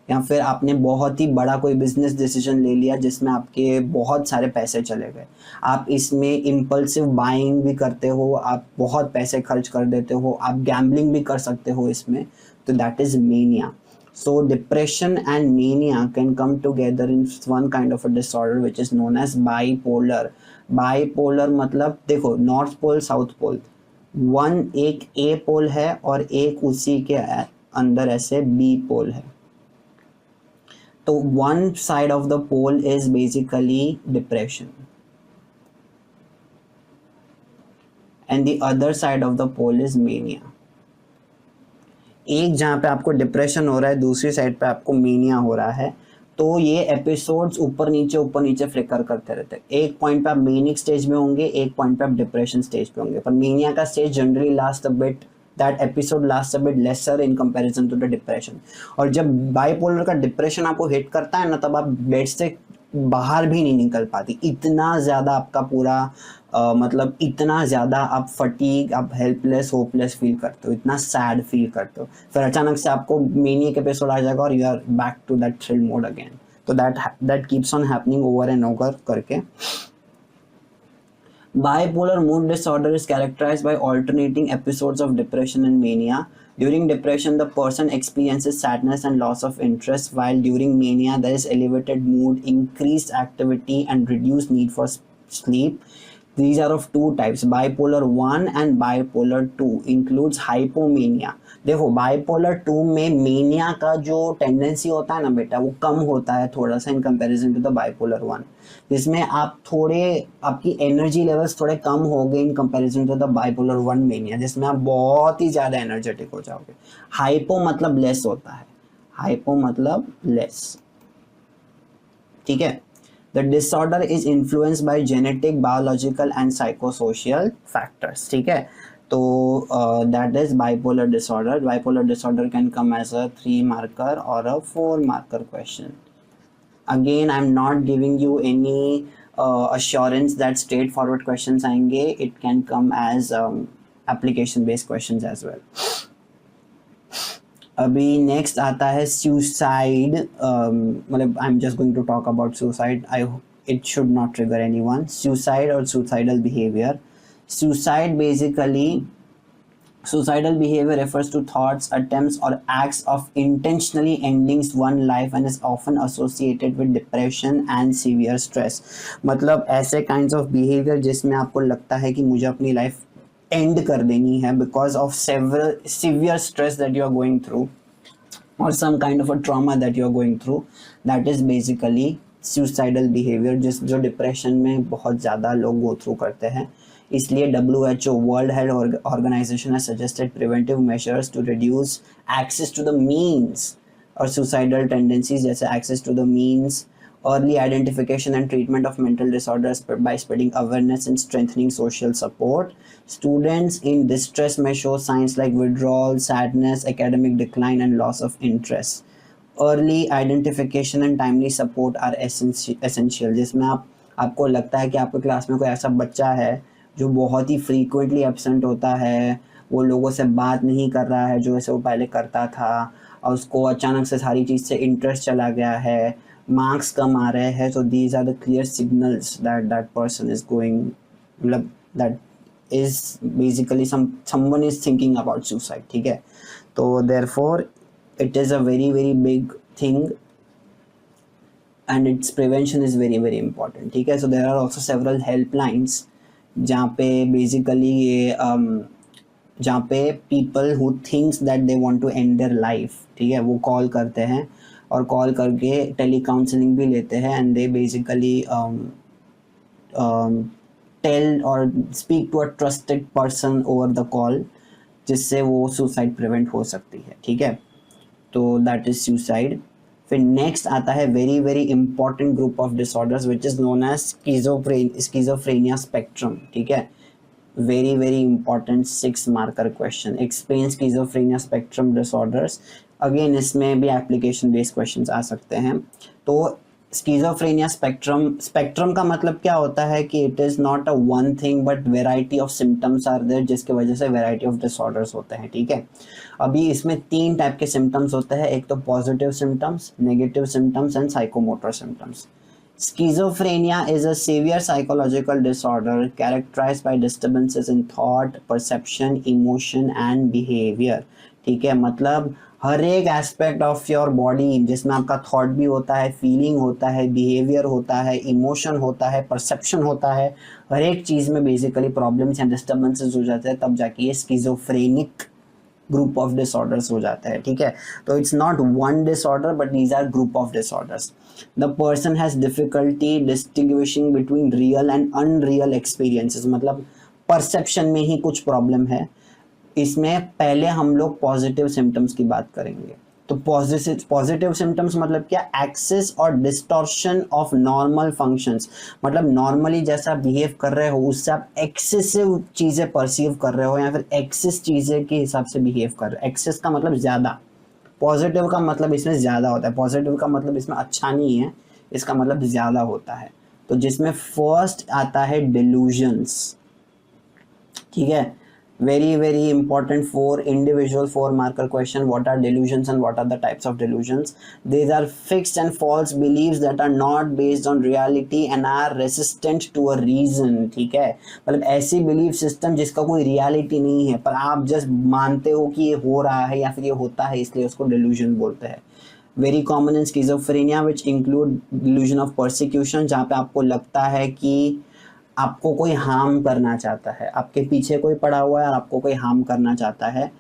या फिर आपने बहुत ही बड़ा कोई बिजनेस डिसीजन ले लिया जिसमें आपके बहुत सारे पैसे चले गए, आप इसमें इम्पल्सिव बाइंग भी करते हो, आप बहुत पैसे खर्च कर देते हो, आप गैम्बलिंग भी कर सकते हो इसमें, तो that is mania. So depression and mania can come together in one kind of a disorder which is known as bipolar. Bipolar मतलब देखो north pole south pole, one एक ए पोल है और एक उसी के अंदर ऐसे बी पोल है. तो one side of the pole is basically depression and the other side of the pole is mania. एक जहाँ पे आपको डिप्रेशन हो रहा है, दूसरी साइड पे आपको मेनिया हो रहा है, तो ये एपिसोड्स ऊपर नीचे फ्लिकर करते रहते हैं. एक पॉइंट पे आप मेनिक स्टेज में होंगे, एक पॉइंट पे आप डिप्रेशन स्टेज पे होंगे, पर मेनिया का stage generally last a bit, that episode last a bit lesser in comparison to the depression. और जब बाइपोलर का डिप्रेशन आपको हिट करता है ना, तब आप बेड से बाहर भी नहीं निकल पाती, इतना ज़्यादा आपका पूरा मतलब इतना ज़्यादा आप फटीग, आप हेल्पलेस होपलेस फील करते हो, इतना सैड फील करते हो, फिर अचानक से आपको मेनियक एपिसोड आ जाएगा और you are back to that thrill mode again. तो that keeps on happening over and over करके. Bipolar mood disorder is characterized by alternating episodes of depression and mania. During depression, the person experiences sadness and loss of interest, while during mania, there is elevated mood, increased activity, and reduced need for sleep. These are of two types, bipolar 1 and bipolar 2 includes hypomania. देखो bipolar 2 में mania का जो tendency होता है ना बेटा, वो कम होता है थोड़ा सा in comparison to the bipolar 1, जिसमें आप थोड़े आपकी एनर्जी लेवल्स थोड़े कम हो गए in comparison to the bipolar 1 mania, जिसमें आप बहुत ही ज़्यादा एनर्जेटिक हो जाओगे. हाइपो मतलब लेस होता है, हाइपो मतलब लेस, ठीक है. The disorder is influenced by genetic, biological and psychosocial factors. ठीक है, तो that is bipolar disorder. Bipolar disorder can come as a 3 marker or a 4 marker question. Again, I'm not giving you any assurance that straightforward questions आएंगे. It can come as application based questions as well. अभी next आता है suicide, मतलब I am just going to talk about suicide, I it should not trigger anyone. Suicide और suicidal behaviour. Suicide basically suicidal behavior refers to thoughts, attempts or acts of intentionally ending one's life and is often associated with depression and severe stress. मतलब ऐसे kinds of behavior जिसमें आपको लगता है कि मुझे अपनी लाइफ एंड कर देनी है because of several severe stress that you are going through और some kind of a trauma that you are going through, that is basically suicidal behaviour, जो डिप्रेशन में बहुत ज़्यादा लोग गो थ्रू करते हैं. इसलिए WHO World Health Organization has suggested preventive measures to reduce access to the means और suicidal tendencies, जैसे access to the means, early identification and treatment of mental disorders by spreading awareness and strengthening social support. Students in distress may show signs like withdrawal, sadness, academic decline and loss of interest. Early identification and timely support are essential. जिसमें आपको लगता है कि आपके class में कोई ऐसा बच्चा है जो बहुत ही फ्रीक्वेंटली एब्सेंट होता है, वो लोगों से बात नहीं कर रहा है जो ऐसे वो पहले करता था, और उसको अचानक से सारी चीज़ से इंटरेस्ट चला गया है, मार्क्स कम आ रहे हैं, तो these are the clear signals that person is going, मतलब that is basically someone is thinking about suicide. ठीक है, तो therefore it is a very very big thing and it's prevention is very very important. ठीक है, so there are also several helplines जहाँ पे basically ये जहाँ पे people who thinks that they want to end their life, ठीक है, वो कॉल करते हैं. और कॉल करके टेली काउंसलिंग भी लेते हैं, एंड दे बेसिकली टेल और speak to a trusted person over the call, जिससे वो सुसाइड प्रिवेंट हो सकती है, ठीक है। तो दैट इज सुसाइड। फिर नेक्स्ट आता है very very important group of disorders which is known as schizophrenia spectrum, ठीक है। Very very important 6 marker question, explain schizophrenia spectrum disorders. Again इसमें भी एप्लीकेशन बेस्ड क्वेश्चंस आ सकते हैं। तो स्किज़ोफ्रेनिया स्पेक्ट्रम का मतलब क्या होता है कि it is not a one thing but variety of symptoms are there, जिसके वजह से वेराइटी ऑफ डिसऑर्डर्स होते हैं, ठीक है। अभी इसमें 3 टाइप के सिम्टम्स होते हैं, एक तो positive symptoms, negative symptoms and psychomotor symptoms. Schizophrenia is a severe psychological disorder characterized by disturbances in thought, perception, emotion and behavior, ठीक है। मतलब हर एक एस्पेक्ट ऑफ योर बॉडी जिसमें आपका थॉट भी होता है, फीलिंग होता है, बिहेवियर होता है, इमोशन होता है, परसेप्शन होता है, हर एक चीज़ में बेसिकली प्रॉब्लम्स या डिस्टर्बेंसेस हो जाते हैं, तब जाके ये स्किज़ोफ्रेनिक ग्रुप ऑफ डिसऑर्डर्स हो जाता है, ठीक है। तो it's not one disorder but these are group of disorders. The person has difficulty distinguishing between real and unreal experiences, मतलब परसेप्शन में ही कुछ प्रॉब्लम है। इसमें पहले हम लोग पॉजिटिव सिम्टम्स की बात करेंगे। तो पॉजिटिव सिम्टम्स मतलब क्या, एक्सेस और डिस्टॉर्शन ऑफ नॉर्मल फंक्शंस, मतलब नॉर्मली जैसा बिहेव कर रहे हो उससे आप एक्सेसिव चीज़ें परसीव कर रहे हो या फिर एक्सेस चीज़ें के हिसाब से बिहेव कर रहे हो। एक्सेस का मतलब ज़्यादा, पॉजिटिव का मतलब इसमें ज़्यादा होता है, पॉजिटिव का मतलब इसमें अच्छा नहीं है, इसका मतलब ज़्यादा होता है। तो जिसमें फर्स्ट आता है डिल्यूजन्स, ठीक है। Very very important for individual 4 marker question, what are delusions and what are the types of delusions. These are fixed and false beliefs that are not based on reality and are resistant to a reason, ठीक है। मतलब ऐसी belief system जिसका कोई reality नहीं है पर आप जस्ट मानते हो कि ये हो रहा है या फिर ये होता है, इसलिए उसको delusion बोलते हैं। Very common in schizophrenia which include delusion of persecution, जहाँ पे आपको लगता है कि आपको कोई हार्म करना चाहता है, आपके पीछे कोई पड़ा हुआ है और आपको कोई हार्म करना चाहता है,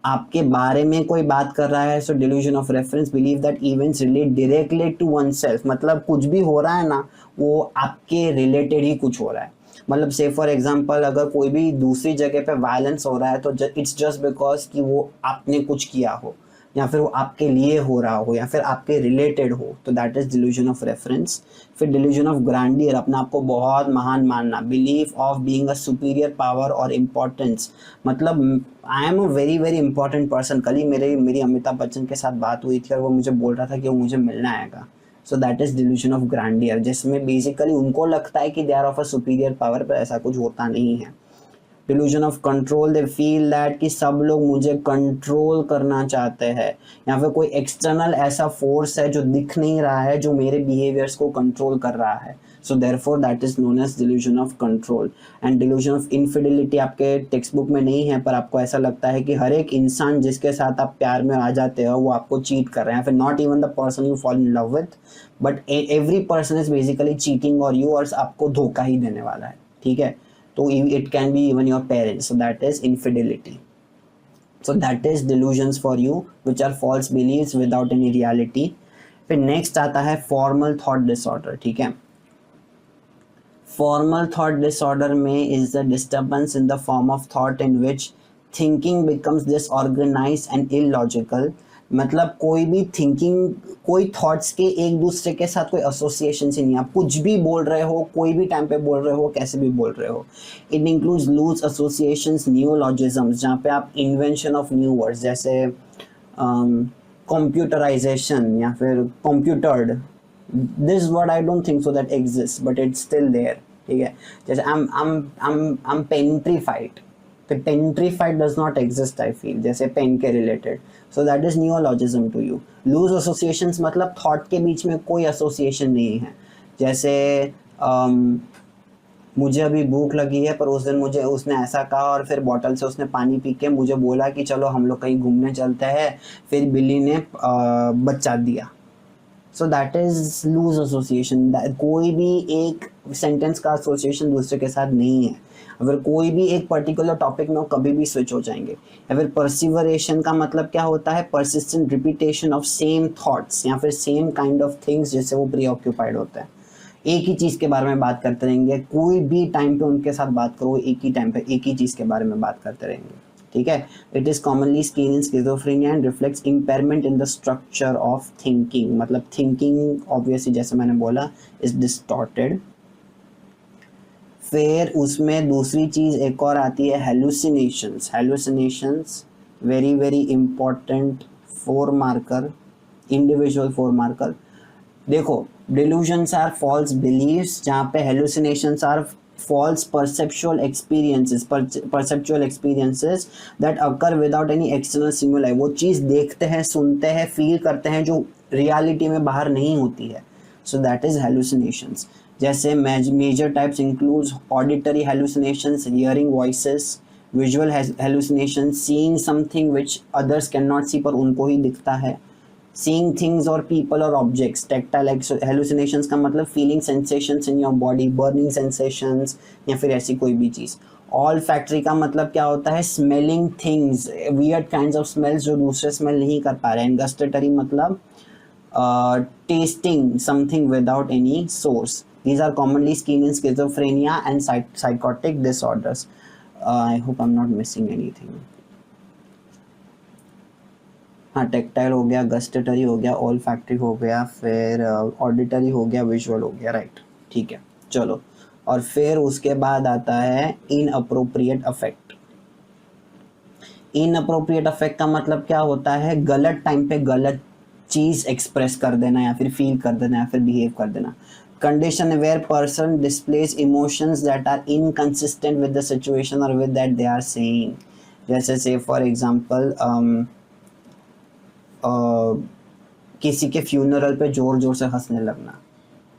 आपके बारे में कोई बात कर रहा है। So delusion of reference, believe that events relate directly to oneself, मतलब कुछ भी हो रहा है ना वो आपके रिलेटेड ही कुछ हो रहा है। मतलब से फॉर एग्जांपल अगर कोई भी दूसरी जगह पे वायलेंस हो रहा है तो इट्स जस्ट बिकॉज कि वो आपने कुछ किया हो या फिर वो आपके लिए हो रहा हो या फिर आपके रिलेटेड हो, तो that is delusion of reference. फिर डिल्यूजन ऑफ ग्रैंडियर, अपने आप को बहुत महान मानना, belief of being a superior power और इम्पोर्टेंस, मतलब I am a very very important person. कल ही मेरी अमिताभ बच्चन के साथ बात हुई थी और वो मुझे बोल रहा था कि वो मुझे मिलना आएगा। So that is delusion of grandeur, जिसमें बेसिकली उनको लगता है कि they are of a superior power, पर ऐसा कुछ होता नहीं है। Delusion of control, they feel that कि सब लोग मुझे कंट्रोल करना चाहते हैं या फिर कोई एक्सटर्नल ऐसा फोर्स है जो दिख नहीं रहा है जो मेरे बिहेवियर्स को कंट्रोल कर रहा है। So therefore that is known as delusion of control. And delusion of infidelity आपके टेक्स्ट बुक में नहीं है पर आपको ऐसा लगता है कि हर एक इंसान जिसके साथ आप प्यार में आ जाते हो वो आपको चीट कर रहे हैं, फिर not even the person you fall in love with but every person is basically cheating और यू, और आपको धोखा ही देने वाला है, ठीक है। So it can be even your parents, so that is infidelity. So that is delusions for you, which are false beliefs without any reality. फिर next आता है formal thought disorder, ठीक है। Formal thought disorder में is the disturbance in the form of thought in which thinking becomes disorganized and illogical, मतलब कोई भी thinking, कोई थॉट्स के एक दूसरे के साथ कोई एसोसिएशन ही नहीं, आप कुछ भी बोल रहे हो, कोई भी टाइम पे बोल रहे हो, कैसे भी बोल रहे हो। It includes loose associations, neologisms, जहाँ पे आप इन्वेंशन ऑफ न्यू वर्ड्स जैसे कंप्यूटराइजेशन या फिर computered, this word I don't think so that exist but it's still there, ठीक है। जैसे आई एम पेंट्रीफाइड, तो pentrified does not exist I feel, जैसे पेन के related. So that is neologism to you. Loose associations मतलब thought के बीच में कोई एसोसिएशन नहीं है, जैसे मुझे अभी भूख लगी है पर उस दिन मुझे उसने ऐसा कहा और फिर बॉटल से उसने पानी पी के मुझे बोला कि चलो हम लोग कहीं घूमने चलते हैं, फिर बिल्ली ने बच्चा दिया। So that is loose association. कोई भी एक सेंटेंस का एसोसिएशन दूसरे के साथ नहीं है। अगर कोई भी एक पर्टिकुलर टॉपिक में वो कभी भी स्विच हो जाएंगे। या फिर परसिवरेशन का मतलब क्या होता है, persistent repetition of same thoughts या फिर सेम काइंड ऑफ थिंग्स जिससे वो प्री ऑक्यूपाइड होता है। एक ही चीज़ के बारे में बात करते रहेंगे, कोई भी टाइम पे उनके साथ बात करो, एक ही टाइम पे एक ही चीज़ के बारे में बात करते रहेंगे, ठीक है। It is commonly seen in schizophrenia and reflects impairment in the structure of thinking, मतलब थिंकिंग ऑब्वियसली जैसे मैंने बोला इज डिस्टॉर्टेड। फिर उसमें दूसरी चीज़ एक और आती है hallucinations. Hallucinations very very important 4 marker, individual 4 marker. देखो, delusions are false beliefs, जहाँ पे hallucinations are false perceptual experiences that occur without any external stimuli। वो चीज़ देखते हैं, सुनते हैं, फील करते हैं जो रियलिटी में बाहर नहीं होती है। So that is hallucinations। जैसे major types includes auditory hallucinations, hearing voices, visual hallucinations, seeing something which others cannot see पर उनको ही दिखता है, seeing things or people or objects। tactile hallucinations का मतलब feeling sensations in your body, burning sensations या फिर ऐसी कोई भी चीज़। olfactory का मतलब क्या होता है, smelling things, weird kinds of smells जो दूसरे smell नहीं कर पा रहे हैं। gustatory मतलब tasting something without any source। these are commonly seen in schizophrenia and psychotic disorders। I hope I'm not missing anything। हाँ, टेक्टाइल हो गया, गस्टेटरी हो गया, ऑल फैक्टरी हो गया, फिर ऑडिटरी हो गया, विजुअल हो गया, राइट, ठीक है, चलो। और फिर उसके बाद आता है इनअप्रोप्रिएट अफेक्ट। इनअप्रोप्रिएट अफेक्ट का मतलब क्या होता है, गलत टाइम पे गलत चीज़ एक्सप्रेस कर देना या फिर फील कर देना या फिर बिहेव कर देना। Condition where person displays emotions that are inconsistent with the situation और with that they are saying. जैसे से फॉर एग्जांपल किसी के फ्यूनरल पे जोर जोर से हंसने लगना,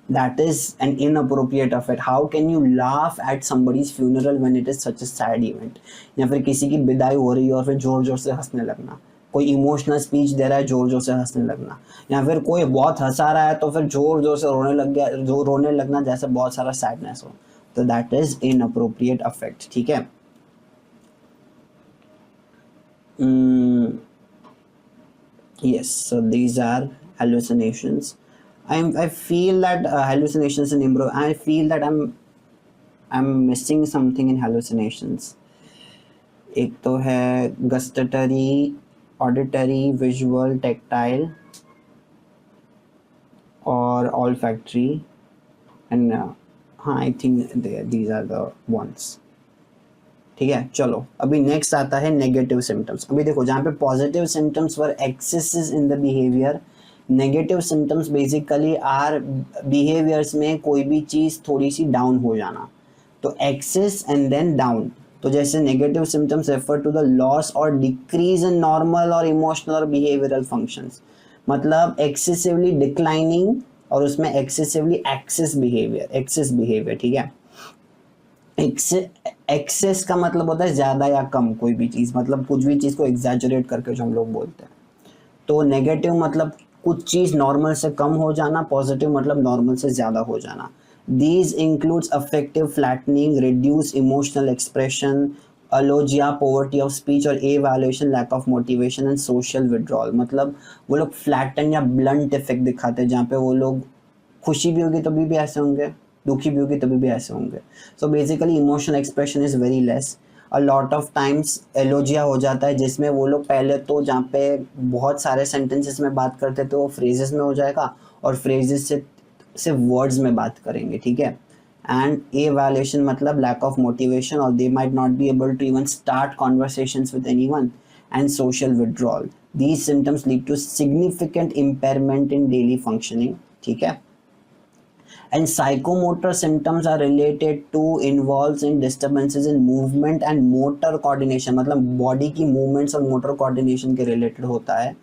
that is an inappropriate affect. How can you laugh at somebody's funeral when it is such a sad event. या फिर किसी की विदाई हो रही है और फिर जोर जोर से हंसने लगना, कोई इमोशनल स्पीच दे रहा है, जोर जोर से हंसने लगना, या फिर कोई बहुत हंसा रहा है तो फिर जोर जोर से रोने लग गया, जो रोने लगना जैसे बहुत सारा सैडनेस हो, तो दैट इज इनअप्रोप्रिएट अफेक्ट, ठीक है। Yes, so these are hallucinations। I feel that hallucinations in improv, I feel that I'm missing something in hallucinations। एक तो है gustatory, auditory, visual, tactile और olfactory and हाँ, I think these are the ones, ठीक है। चलो, अभी next आता है नेगेटिव सिम्टम्स। अभी देखो, जहाँ पे positive symptoms were excesses in the behaviour, negative symptoms basically are behaviours में कोई भी चीज़ थोड़ी सी डाउन हो जाना, तो एक्सेस एंड देन डाउन। तो जैसे negative symptoms refer to the loss और डिक्रीज इन नॉर्मल और इमोशनल और बिहेवियरल फंक्शंस, मतलब एक्सेसिवली डिक्लाइनिंग और उसमें एक्सेसिवली एक्सेस बिहेवियर, ठीक है। एक्सेस का मतलब होता है ज़्यादा या कम, कोई भी चीज़, मतलब कुछ भी चीज़ को एग्जैजरेट करके जो हम लोग बोलते हैं। तो नेगेटिव मतलब कुछ चीज़ नॉर्मल से कम हो जाना, पॉजिटिव मतलब नॉर्मल से ज़्यादा हो जाना। These includes affective flattening, reduce emotional expression, alogia, poverty of speech और evaluation, lack of motivation and social withdrawal. मतलब वो लोग फ्लैटन या ब्लंट इफेक्ट दिखाते हैं, जहाँ पे वो लोग खुशी भी होगी तभी भी ऐसे होंगे, दुखी भी होगी तभी भी ऐसे होंगे। So basically emotional expression is very less. A lot of times alogia हो जाता है, जिसमें वो लोग पहले तो जहाँ पे बहुत सारे सेंटेंसेस में बात करते थे वो फ्रेजेस में हो जाएगा और फ्रेजेस से सिर्फ वर्ड्स में बात करेंगे, ठीक है। एंड एवैल्यूएशन मतलब लैक ऑफ मोटिवेशन और they might not be able to even start conversations with anyone, and social withdrawal. These symptoms lead to significant impairment in daily functioning, ठीक है। And psychomotor symptoms are related to involves in disturbances in movement and motor coordination, मतलब body की movements और motor coordination के related होता है।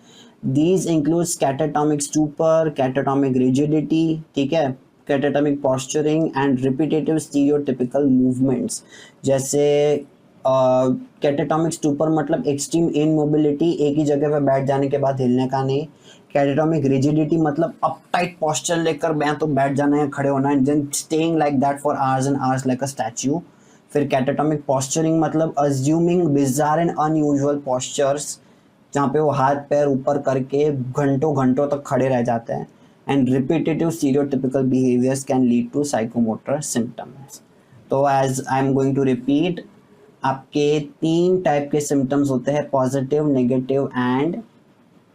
These include catatonic stupor, catatonic rigidity, ठीक है, catatonic posturing and repetitive stereotypical movements। जैसे कैटाटॉमिक stupor मतलब एक्सट्रीम इनमोबिलिटी, एक ही जगह पर बैठ जाने के बाद हिलने का नहीं। कैटाटॉमिक रिजिडिटी मतलब अपटाइट पोस्चर लेकर मैं तो बैठ जाना है, खड़े होना है, then staying like that for hours and hours like a statue. फिर कैटाटॉमिक पोस्चरिंग मतलब assuming bizarre and unusual postures, जहाँ पे वो हाथ पैर ऊपर करके घंटों घंटों तक खड़े रह जाते हैं। And repetitive stereotypical behaviours can lead to psychomotor symptoms. तो as I am going to repeat, आपके 3 टाइप के सिम्टम्स होते हैं, positive, negative and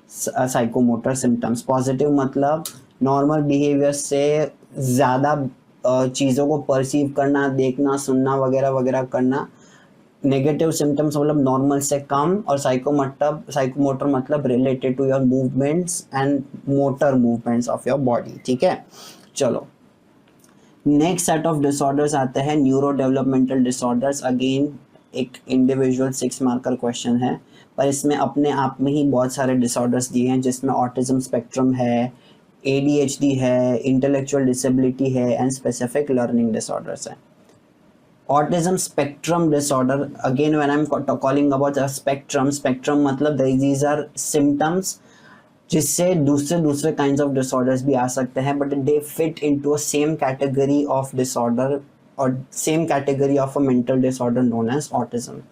psychomotor symptoms. Positive मतलब नॉर्मल बिहेवियर से ज़्यादा चीज़ों को परसीव करना, देखना, सुनना वगैरह वगैरह करना। नेगेटिव सिम्टम्स मतलब नॉर्मल से कम। और साइकोमोटर मतलब related to your movements and motor movements of your body. ठीक है, चलो नेक्स्ट सेट ऑफ डिसऑर्डर्स आते हैं न्यूरो डेवलपमेंटल डिसऑर्डर्स। अगेन एक इंडिविजुअल 6 मार्कर क्वेश्चन है, पर इसमें अपने आप में ही बहुत सारे डिसऑर्डर्स दिए हैं, जिसमें ऑटिज्म स्पेक्ट्रम है, ADHD है, इंटेलेक्चुअल डिसेबिलिटी है एंड स्पेसिफिक लर्निंग डिसऑर्डर्स है। Autism spectrum disorder, again when I'm calling about a spectrum मतलब these are symptoms जिससे दूसरे kinds of disorders भी आ सकते हैं, but they fit into a same category of disorder or same category of a mental disorder known as autism,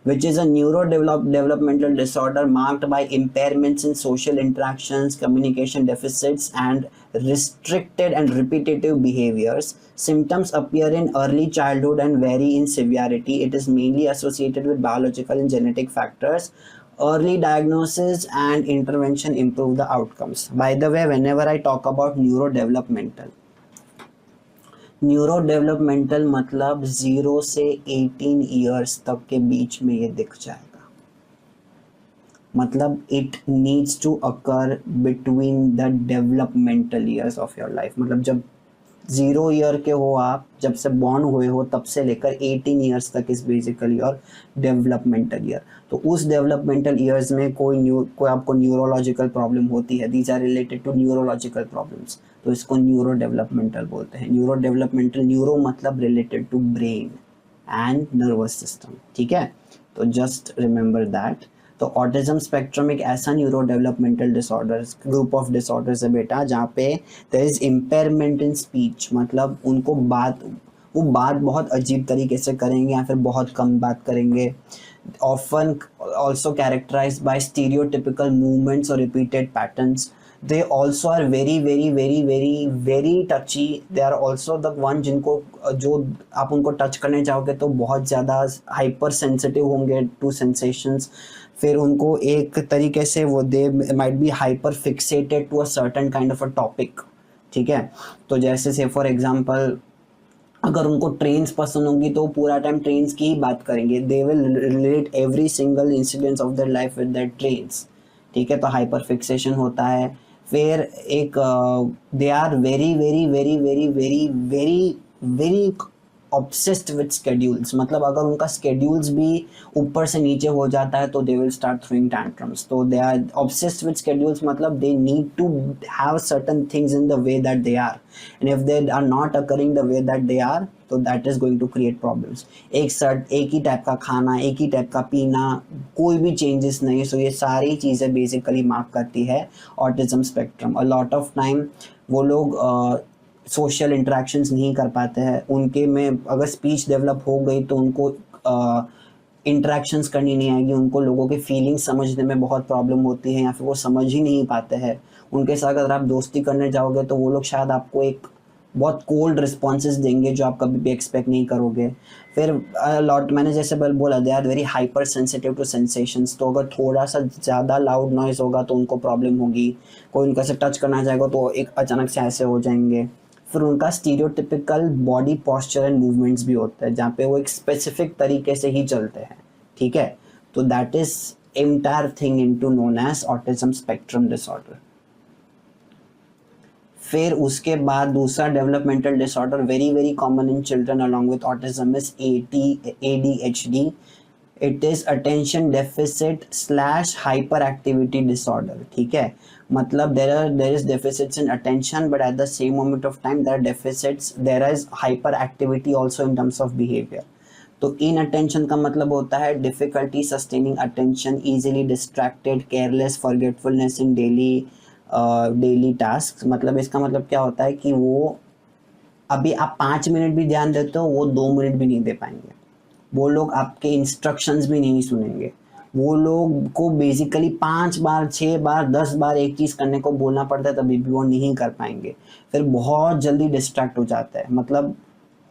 which is a neurodevelopmental disorder marked by impairments in social interactions, communication deficits, and restricted and repetitive behaviors. Symptoms appear in early childhood and vary in severity. It is mainly associated with biological and genetic factors. Early diagnosis and intervention improve the outcomes. By the way, whenever I talk about neurodevelopmental मतलब 0 से 18 years तक के बीच में ये दिख जाएगा। मतलब it needs to occur between the developmental years of your life. मतलब जब 0 ईयर के हो आप, जब से बॉर्न हुए हो तब से लेकर 18 ईयर्स तक इज बेसिकली और डेवलपमेंटल ईयर। तो उस डेवलपमेंटल ईयर्स में कोई आपको न्यूरोलॉजिकल प्रॉब्लम होती है, these are related to neurological problems, तो इसको न्यूरो डेवलपमेंटल बोलते हैं। न्यूरो डेवलपमेंटल, न्यूरो मतलब related to brain and nervous system. ठीक है, तो जस्ट रिमेंबर दैट। तो ऑटिज्म स्पेक्ट्रम एक ऐसा neuro developmental disorders group of disorders है बेटा, जहाँ पे there is impairment in speech, मतलब उनको वो बात बहुत अजीब तरीके से करेंगे या फिर बहुत कम बात करेंगे। Often also characterized by stereotypical movements और repeated patterns. they also are very touchy. they are also the one जिनको जो आप उनको टच करने जाओगे तो बहुत ज़्यादा हाइपर सेंसिटिव होंगे टू सेंसेशंस। फिर उनको एक तरीके से वो they might be hyper fixated to a certain kind of a topic. ठीक है, तो जैसे से फॉर एग्जांपल अगर उनको ट्रेन्स पसंद होंगी तो पूरा टाइम ट्रेन्स की ही बात करेंगे। They will relate every single incidents of their life with that traits. ठीक है, तो हाइपर फिक्सेशन होता है। फिर एक they are very obsessed with schedules, मतलब अगर उनका स्केड्यूल्स भी ऊपर से नीचे हो जाता है तो they will start throwing tantrums. तो they are obsessed with schedules मतलब they need to have certain things in the way that they are, and if they are not occurring the way that they are तो that is going to create problems. एक ही type का खाना, एक ही type का पीना, कोई भी चेंजेस नहीं। सो ये सारी चीज़ें बेसिकली मार्क करती है autism spectrum. A lot of time वो लोग सोशल इंटरेक्शंस नहीं कर पाते हैं। उनके में अगर स्पीच डेवलप हो गई तो उनको इंटरेक्शंस करनी नहीं आएगी, उनको लोगों के फीलिंग्स समझने में बहुत प्रॉब्लम होती है या फिर वो समझ ही नहीं पाते हैं। उनके साथ अगर आप दोस्ती करने जाओगे तो वो लोग शायद आपको एक बहुत कोल्ड रिस्पॉन्सेज देंगे जो आप कभी भी एक्सपेक्ट नहीं करोगे। फिर लॉट मैंने जैसे बोला they are very hyper sensitive to sensations. तो अगर थोड़ा सा ज़्यादा लाउड नॉइज़ होगा तो उनको प्रॉब्लम होगी। कोई उनका से टच करना चाहेगा तो एक अचानक से ऐसे हो जाएंगे। फिर उनका stereotypical body posture and movements भी होता है जहाँ पे वो एक स्पेसिफिक तरीके से ही चलते हैं। ठीक है, तो that is entire thing into known as autism spectrum disorder. फिर उसके बाद दूसरा developmental disorder very common in children along with autism is ADHD। It is attention deficit slash hyper activity disorder. ठीक है, मतलब there is deficits in attention but at the same moment of time there is hyper activity also in terms of behavior। तो inattention का मतलब होता है difficulty sustaining attention, easily distracted, careless, forgetfulness in daily daily task. मतलब इसका मतलब क्या होता है कि वो अभी आप 5 मिनट भी ध्यान देते हो, वो 2 मिनट भी नहीं दे पाएंगे। वो लोग आपके इंस्ट्रक्शंस भी नहीं सुनेंगे। वो लोग को बेसिकली 5 बार 6 बार 10 बार एक चीज़ करने को बोलना पड़ता है, तभी भी वो नहीं कर पाएंगे। फिर बहुत जल्दी डिस्ट्रैक्ट हो जाता है। मतलब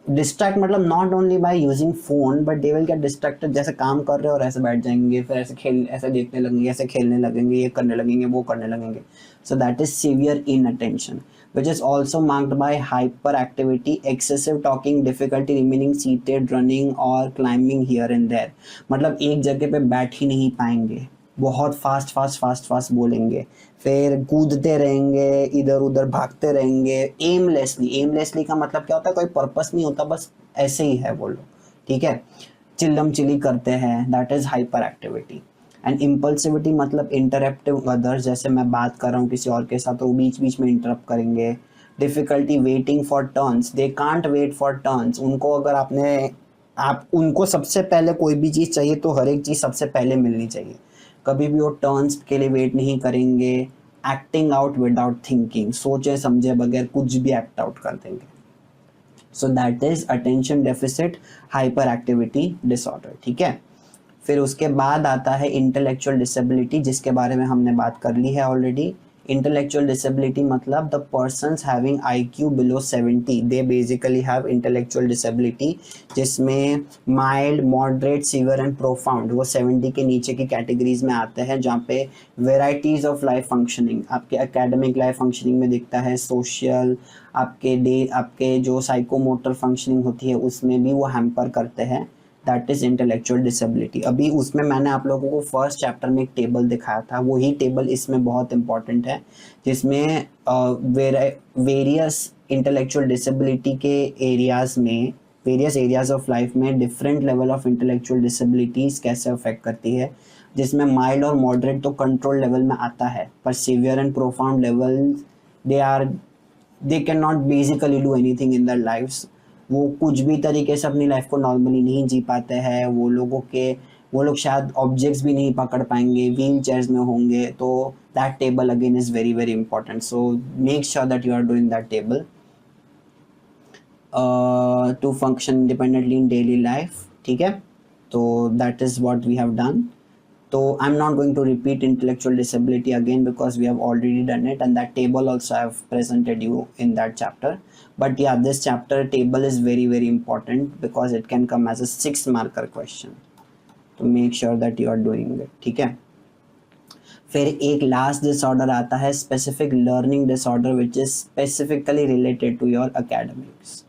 डिस्ट्रैक्ट मतलब not only by using phone, but they will get distracted. जैसे काम कर रहे हो और ऐसे बैठ जाएंगे, फिर ऐसे देखने लगेंगे, ऐसे खेलने लगेंगे, ये करने लगेंगे, वो करने लगेंगे। सो that is severe in attention, which is also marked by hyperactivity, excessive talking, difficulty remaining seated, running or climbing here and there। मतलब एक जगह पे बैठ ही नहीं पाएंगे, बहुत फास्ट फास्ट फास्ट फास्ट बोलेंगे, फिर कूदते रहेंगे, इधर उधर भागते रहेंगे, एमलेसली का मतलब क्या होता है, कोई पर्पस नहीं होता, बस ऐसे ही है वो लोग, ठीक है। चिल्लम चिल्ली करते हैं, that is hyper activity. And impulsivity मतलब इंटरप्टिव अदर्स, जैसे मैं बात कर रहा हूँ किसी और के साथ तो वो बीच बीच में इंटरप्ट करेंगे। Difficulty waiting for turns, they can't wait for turns. उनको अगर आप उनको सबसे पहले कोई भी चीज़ चाहिए तो हर एक चीज़ सबसे पहले मिलनी चाहिए, कभी भी वो टर्न्स के लिए वेट नहीं करेंगे। एक्टिंग आउट विदाउट थिंकिंग, सोचे समझे बगैर कुछ भी एक्ट आउट कर देंगे। सो that is attention deficit hyper activity disorder, ठीक है। फिर उसके बाद आता है इंटेलेक्चुअल डिसेबिलिटी, जिसके बारे में हमने बात कर ली है ऑलरेडी। इंटेलेक्चुअल डिसेबिलिटी मतलब the persons having IQ below 70, they basically have intellectual disability, जिसमें mild, moderate, severe and profound, वो 70 के नीचे की कैटेगरीज में आते हैं, जहाँ पे वेराइटीज ऑफ लाइफ फंक्शनिंग आपके एकेडमिक लाइफ फंक्शनिंग में दिखता है, सोशल, आपके जो साइकोमोटर फंक्शनिंग होती है उसमें भी वो हैम्पर करते हैं। That is intellectual disability. अभी उसमें मैंने आप लोगों को फर्स्ट चैप्टर में एक टेबल दिखाया था, वही टेबल इसमें बहुत इंपॉर्टेंट है, जिसमें वेरियस इंटेलेक्चुअल डिसेबिलिटी के एरियाज में, वेरियस एरियाज ऑफ लाइफ में different level of intellectual disabilities कैसे अफेक्ट करती है, जिसमें माइल्ड और मॉडरेट तो कंट्रोल लेवल में आता है, पर severe and profound level they can not basically do anything in their lives. वो कुछ भी तरीके से अपनी लाइफ को नॉर्मली नहीं जी पाते हैं। वो लोग शायद ऑब्जेक्ट्स भी नहीं पकड़ पाएंगे, व्हील चेयर्स में होंगे। तो that table again is very very important, so make sure that you are doing that table to function independently in daily life, ठीक है। तो that is what we have done. So I'm not going to repeat intellectual disability again because we have already done it, and that table also I have presented you in that chapter. But yeah, this chapter table is very very important because it can come as a 6 marker question. तो make sure that you are doing it, ठीक है। फिर एक last disorder आता है specific learning disorder, which is specifically related to your academics,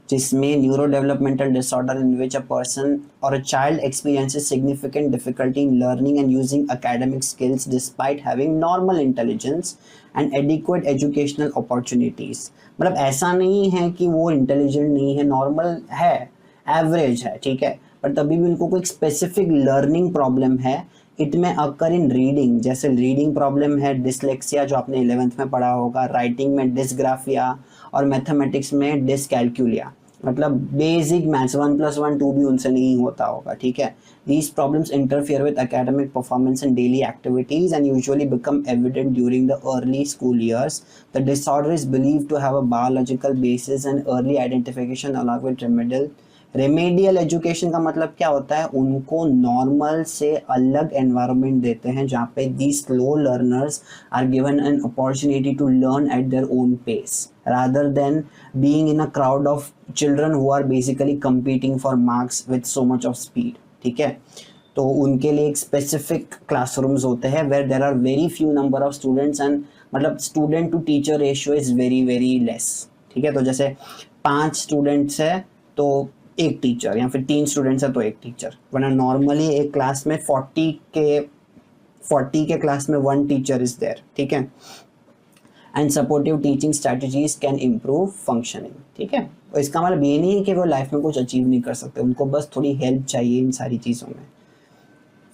जिसमें neurodevelopmental disorder in which a person और a child experiences significant difficulty in learning and using academic skills despite having normal intelligence and adequate educational opportunities. मतलब ऐसा नहीं है कि वो intelligent नहीं है, नॉर्मल है, एवरेज है, ठीक है, पर तभी भी उनको कोई स्पेसिफिक लर्निंग प्रॉब्लम है। इट में अकर इन रीडिंग, जैसे रीडिंग प्रॉब्लम है, डिसलेक्सिया जो आपने 11th में पढ़ा होगा, राइटिंग में डिसग्राफिया, और मैथमेटिक्स में डिसकैलकुलिया। मतलब बेसिक मैथ्स 1+1 2 भी उनसे नहीं होता होगा, ठीक है। These problems interfere with academic performance and daily activities and usually become evident during the early school years. The disorder is believed to have a biological basis and early identification along with remedial education का मतलब क्या होता है, उनको normal से अलग environment देते हैं जहाँ पे the slow learners are given an opportunity to learn at their own pace rather than being in a crowd of children who are basically competing for marks with so much of speed, ठीक है। तो उनके लिए एक specific classrooms होते हैं where there are very few number of students and मतलब student to teacher ratio is very very less, ठीक है। तो जैसे 5 स्टूडेंट्स है तो एक टीचर, या फिर 3 स्टूडेंट्स है तो एक टीचर, वरना नॉर्मली एक क्लास में 40 के क्लास में 1 टीचर इज देयर, ठीक है। And supportive teaching strategies can improve functioning, ठीक है। तो इसका मतलब ये नहीं है कि वो लाइफ में कुछ अचीव नहीं कर सकते, उनको बस थोड़ी हेल्प चाहिए इन सारी चीज़ों में।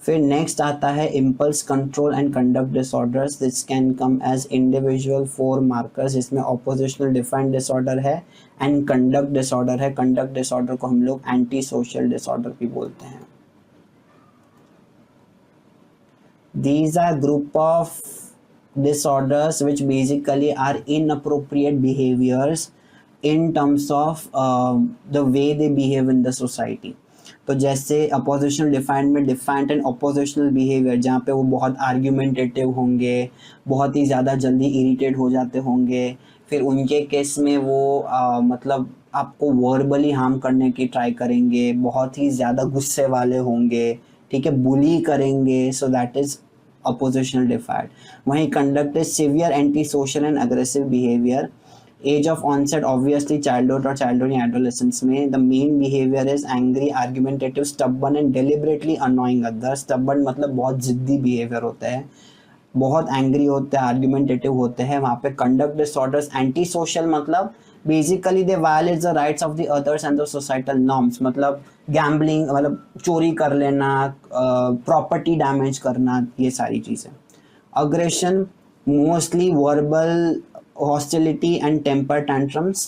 फिर नेक्स्ट आता है impulse control and conduct disorders, this can come as individual 4 markers, जिसमें ऑपोजिशनल डिफाइंड डिसऑर्डर है एंड कंडक्ट डिसऑर्डर है। कंडक्ट डिसऑर्डर को हम लोग एंटी सोशल डिसऑर्डर भी बोलते हैं। These are group of disorders which basically are inappropriate behaviors in terms of the way they behave in the society. तो जैसे अपोजिशनल डिफाइंड में डिफाइंड एंड अपोजिशनल बिहेवियर, जहाँ पे वो बहुत आर्ग्यूमेंटेटिव होंगे, बहुत ही ज़्यादा जल्दी इरिटेट हो जाते होंगे, फिर उनके केस में वो मतलब आपको वर्बली हार्म करने की ट्राई करेंगे, बहुत ही ज़्यादा गुस्से वाले होंगे, ठीक है, बुली करेंगे, so that is oppositional defiant. वहीं conduct is severe anti social and aggressive behaviour. Age of onset obviously childhood और चाइल्डहुड या एडोलेसेंस में the main behaviour is angry, argumentative, stubborn and deliberately annoying others. Stubborn मतलब बहुत जिद्दी behaviour होता है, बहुत एंग्री होते हैं, आर्ग्यूमेंटेटिव होते हैं. वहाँ पे कंडक्ट डिसऑर्डर्स एंटी सोशल मतलब basically they violate the rights of the others and the societal norms. मतलब गैम्बलिंग, मतलब चोरी कर लेना, प्रॉपर्टी डैमेज करना, ये सारी चीज़ें. Aggression mostly verbal hostility and temper tantrums.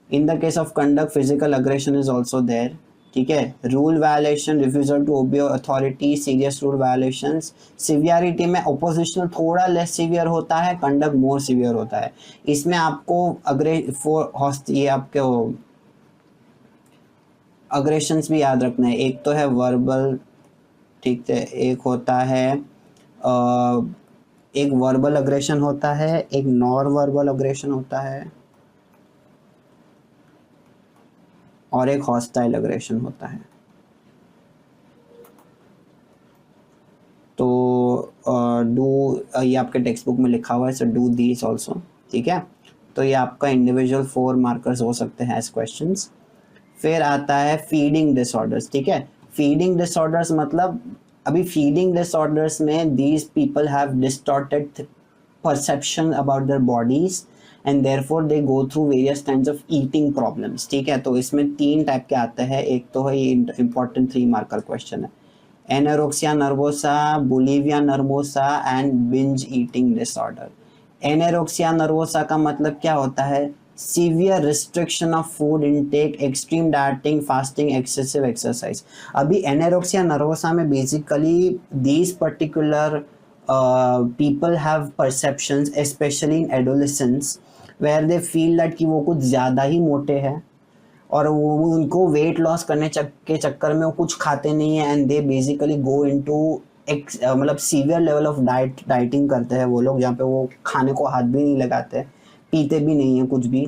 In the case of conduct, physical aggression is also there. ठीक है. Rule violation, refusal to obey authority, serious rule violations. Severity में ऑपोजिशनल थोड़ा लेस सीवियर होता है, कंडक्ट मोर severe होता है. इसमें आपको ये आपके अग्रेशंस भी याद रखना है. एक तो है वर्बल, ठीक है, एक होता है एक वर्बल अग्रेशन होता है, एक नॉन वर्बल अग्रेशन होता है, और एक हॉस्टाइल अग्रेशन होता है. तो ये आपके टेक्स्ट बुक में लिखा हुआ है, सो डू दीज ऑल्सो. ठीक है, तो ये आपका इंडिविजुअल 4 मार्कर्स हो सकते हैं एज क्वेश्चंस. फिर आता है फीडिंग डिसऑर्डर्स. ठीक है, फीडिंग डिसऑर्डर्स मतलब अभी फीडिंग डिसऑर्डर्स में these people have distorted perception about their bodies and therefore they go through various kinds of eating problems. ठीक है, तो इसमें 3 टाइप के आते हैं. एक तो है ये इंपॉर्टेंट 3 मार्कर क्वेश्चन है, anorexia nervosa, bulimia nervosa and binge eating disorder. Anorexia nervosa का मतलब क्या होता है? Severe restriction of food intake, extreme dieting, fasting, excessive exercise. अभी एनोरेक्सिया नर्वोसा में basically these particular people have perceptions especially in adolescence where they feel that कि वो कुछ ज़्यादा ही मोटे हैं और वो उनको वेट लॉस करने के चक्कर में वो कुछ खाते नहीं है and they basically go into मतलब सीवियर लेवल ऑफ डाइटिंग करते हैं वो लोग, जहाँ पे वो खाने को हाथ भी नहीं लगाते, पीते भी नहीं है कुछ भी,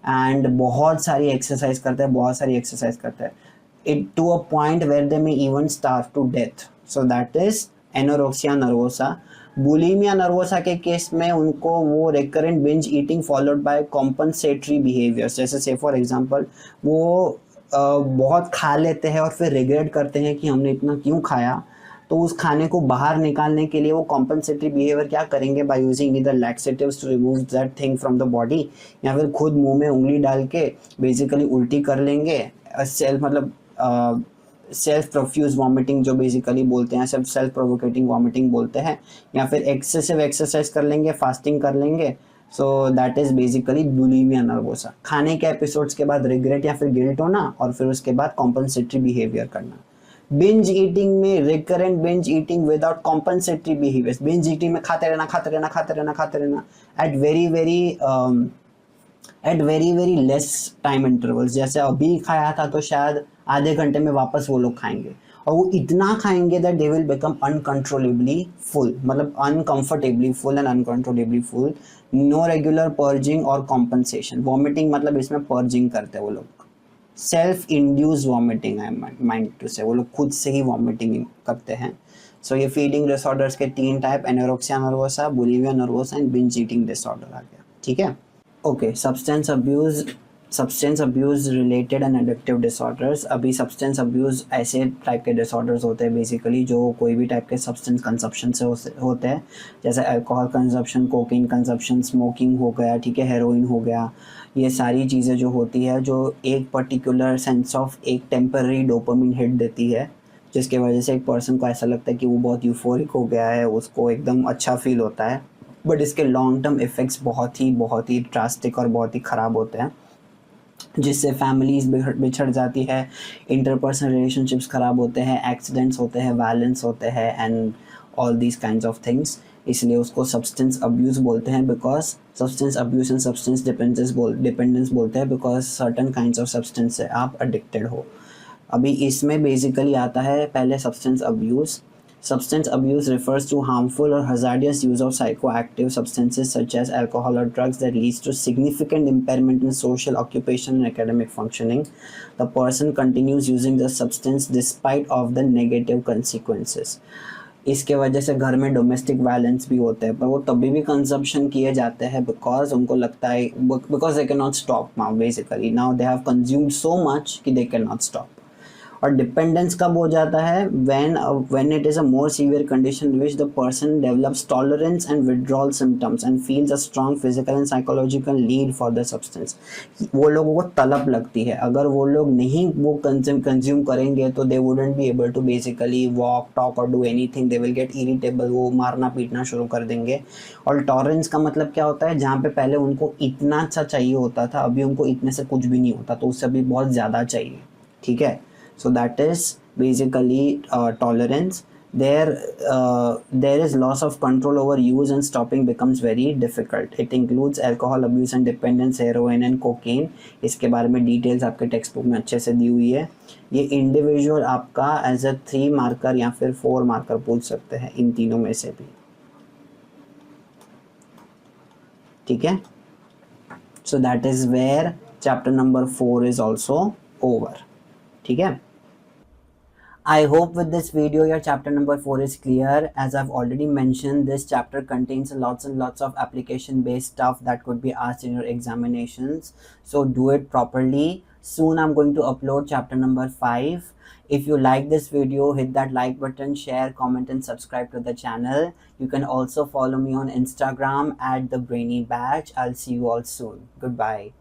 एंड बहुत सारी एक्सरसाइज करते हैं, बहुत सारी एक्सरसाइज करते हैं, it to a point where they may even starve to death. So that is anorexia nervosa. Bulimia nervosa के केस में उनको वो recurrent binge eating followed by compensatory behaviours, जैसे से फॉर एग्जांपल वो बहुत खा लेते हैं और फिर रिग्रेट करते हैं कि हमने इतना क्यों खाया, तो उस खाने को बाहर निकालने के लिए वो कॉम्पनसेटरी बिहेवियर क्या करेंगे, by using either laxatives to remove that thing from the body, या फिर खुद मुंह में उंगली डाल के बेसिकली उल्टी कर लेंगे, सेल्फ प्रोफ्यूज वॉमिटिंग जो बेसिकली बोलते हैं, सेल्फ प्रोवोकेटिंग वॉमिटिंग बोलते हैं, या फिर एक्सेसिव एक्सरसाइज कर लेंगे, फास्टिंग कर लेंगे. सो that is basically bulimia nervosa. खाने के एपिसोड्स के बाद रिग्रेट या फिर गिल्ट होना और फिर उसके बाद कॉम्पनसेटरी बिहेवियर करना. बिंज ईटिंग में recurrent binge eating without compensatory behaviours. Binge eating में खाते रहना at very very less time intervals. जैसे अभी खाया था तो शायद आधे घंटे में वापस वो लोग खाएंगे, और वो इतना खाएंगे that they will become uncontrollably full, मतलब uncomfortably full and uncontrollably full. No regular purging और कॉम्पनसेशन. वॉमिटिंग मतलब इसमें पर्जिंग करते हैं वो लोग, self induce vomiting I mind to say, वो लोग खुद से ही वॉमिटिंग करते हैं. सो ये फीडिंग डिसऑर्डर्स के 3 type, anorexia nervosa, bulimia nervosa and binge eating disorder आ गया. ठीक है, okay. Substance abuse related and addictive disorders. अभी सब्सटेंस अब्यूज ऐसे टाइप के डिसऑर्डर्स होते हैं बेसिकली जो कोई भी टाइप के सब्सटेंस कंजप्शन से होते हैं, जैसे alcohol consumption, cocaine consumption, smoking हो गया, ठीक है, हेरोइन हो गया. ये सारी चीज़ें जो होती है जो एक पर्टिकुलर सेंस ऑफ एक टेम्पररी डोपामिन हिट देती है, जिसके वजह से एक पर्सन को ऐसा लगता है कि वो बहुत यूफोरिक हो गया है, उसको एकदम अच्छा फील होता है, बट इसके लॉन्ग टर्म इफ़ेक्ट्स बहुत ही ड्रास्टिक और बहुत ही ख़राब होते हैं, जिससे फैमिलीज बिछड़ जाती है, इंटरपर्सनल रिलेशनशिप्स ख़राब होते हैं, एक्सीडेंट्स होते हैं, वायलेंस होते हैं, and all these kinds of things, इसलिए उसको सब्सटेंस अब्यूज़ बोलते हैं, because substance abuse and substance dependence बोलते हैं, because certain kinds of substance से आप अडिक्टेड हो। अभी इसमें बेसिकली आता है पहले substance abuse. Substance abuse refers to harmful or hazardous use of psychoactive substances such as alcohol or drugs that leads to significant impairment in social, occupational, and academic functioning. The person continues using the substance despite of the negative consequences. इसके वजह से घर में domestic violence भी होते हैं, पर वो तभी भी कंजम्पशन किए जाते हैं बिकॉज उनको लगता है, because they can not stop now, basically now they have consumed so much कि दे कैन नॉट स्टॉप। और डिपेंडेंस कब हो जाता है, when it is a more severe condition in which the person develops tolerance and withdrawal symptoms and feels a strong physical and psychological need for the substance। वो लोगों को तलब लगती है, अगर वो लोग नहीं वो कंज्यूम करेंगे तो they wouldn't be able to basically walk, talk or do anything, they will get irritable, वो मारना पीटना शुरू कर देंगे। और टॉलरेंस का मतलब क्या होता है, जहाँ पे पहले उनको इतना अच्छा चाहिए होता था, अभी उनको इतने से कुछ भी नहीं होता, तो उससे अभी बहुत ज़्यादा चाहिए, ठीक है। So that is basically tolerance. There is loss of control over use and stopping becomes very difficult. It includes alcohol abuse and dependence, heroin and cocaine. इसके बारे में डिटेल्स आपके टेक्स्ट बुक में अच्छे से दी हुई है। ये इंडिविजुअल आपका एज अ 3 मार्कर या फिर 4 मार्कर पूछ सकते हैं, इन तीनों में से भी, ठीक है। So that is where chapter number 4 is also over, ठीक है। I hope with this video your chapter number 4 is clear. As I've already mentioned, this chapter contains lots and lots of application based stuff that could be asked in your examinations. So do it properly. Soon I'm going to upload chapter number 5. If you like this video, hit that like button, share, comment and subscribe to the channel. You can also follow me on Instagram at The Brainy Batch. I'll see you all soon. Goodbye.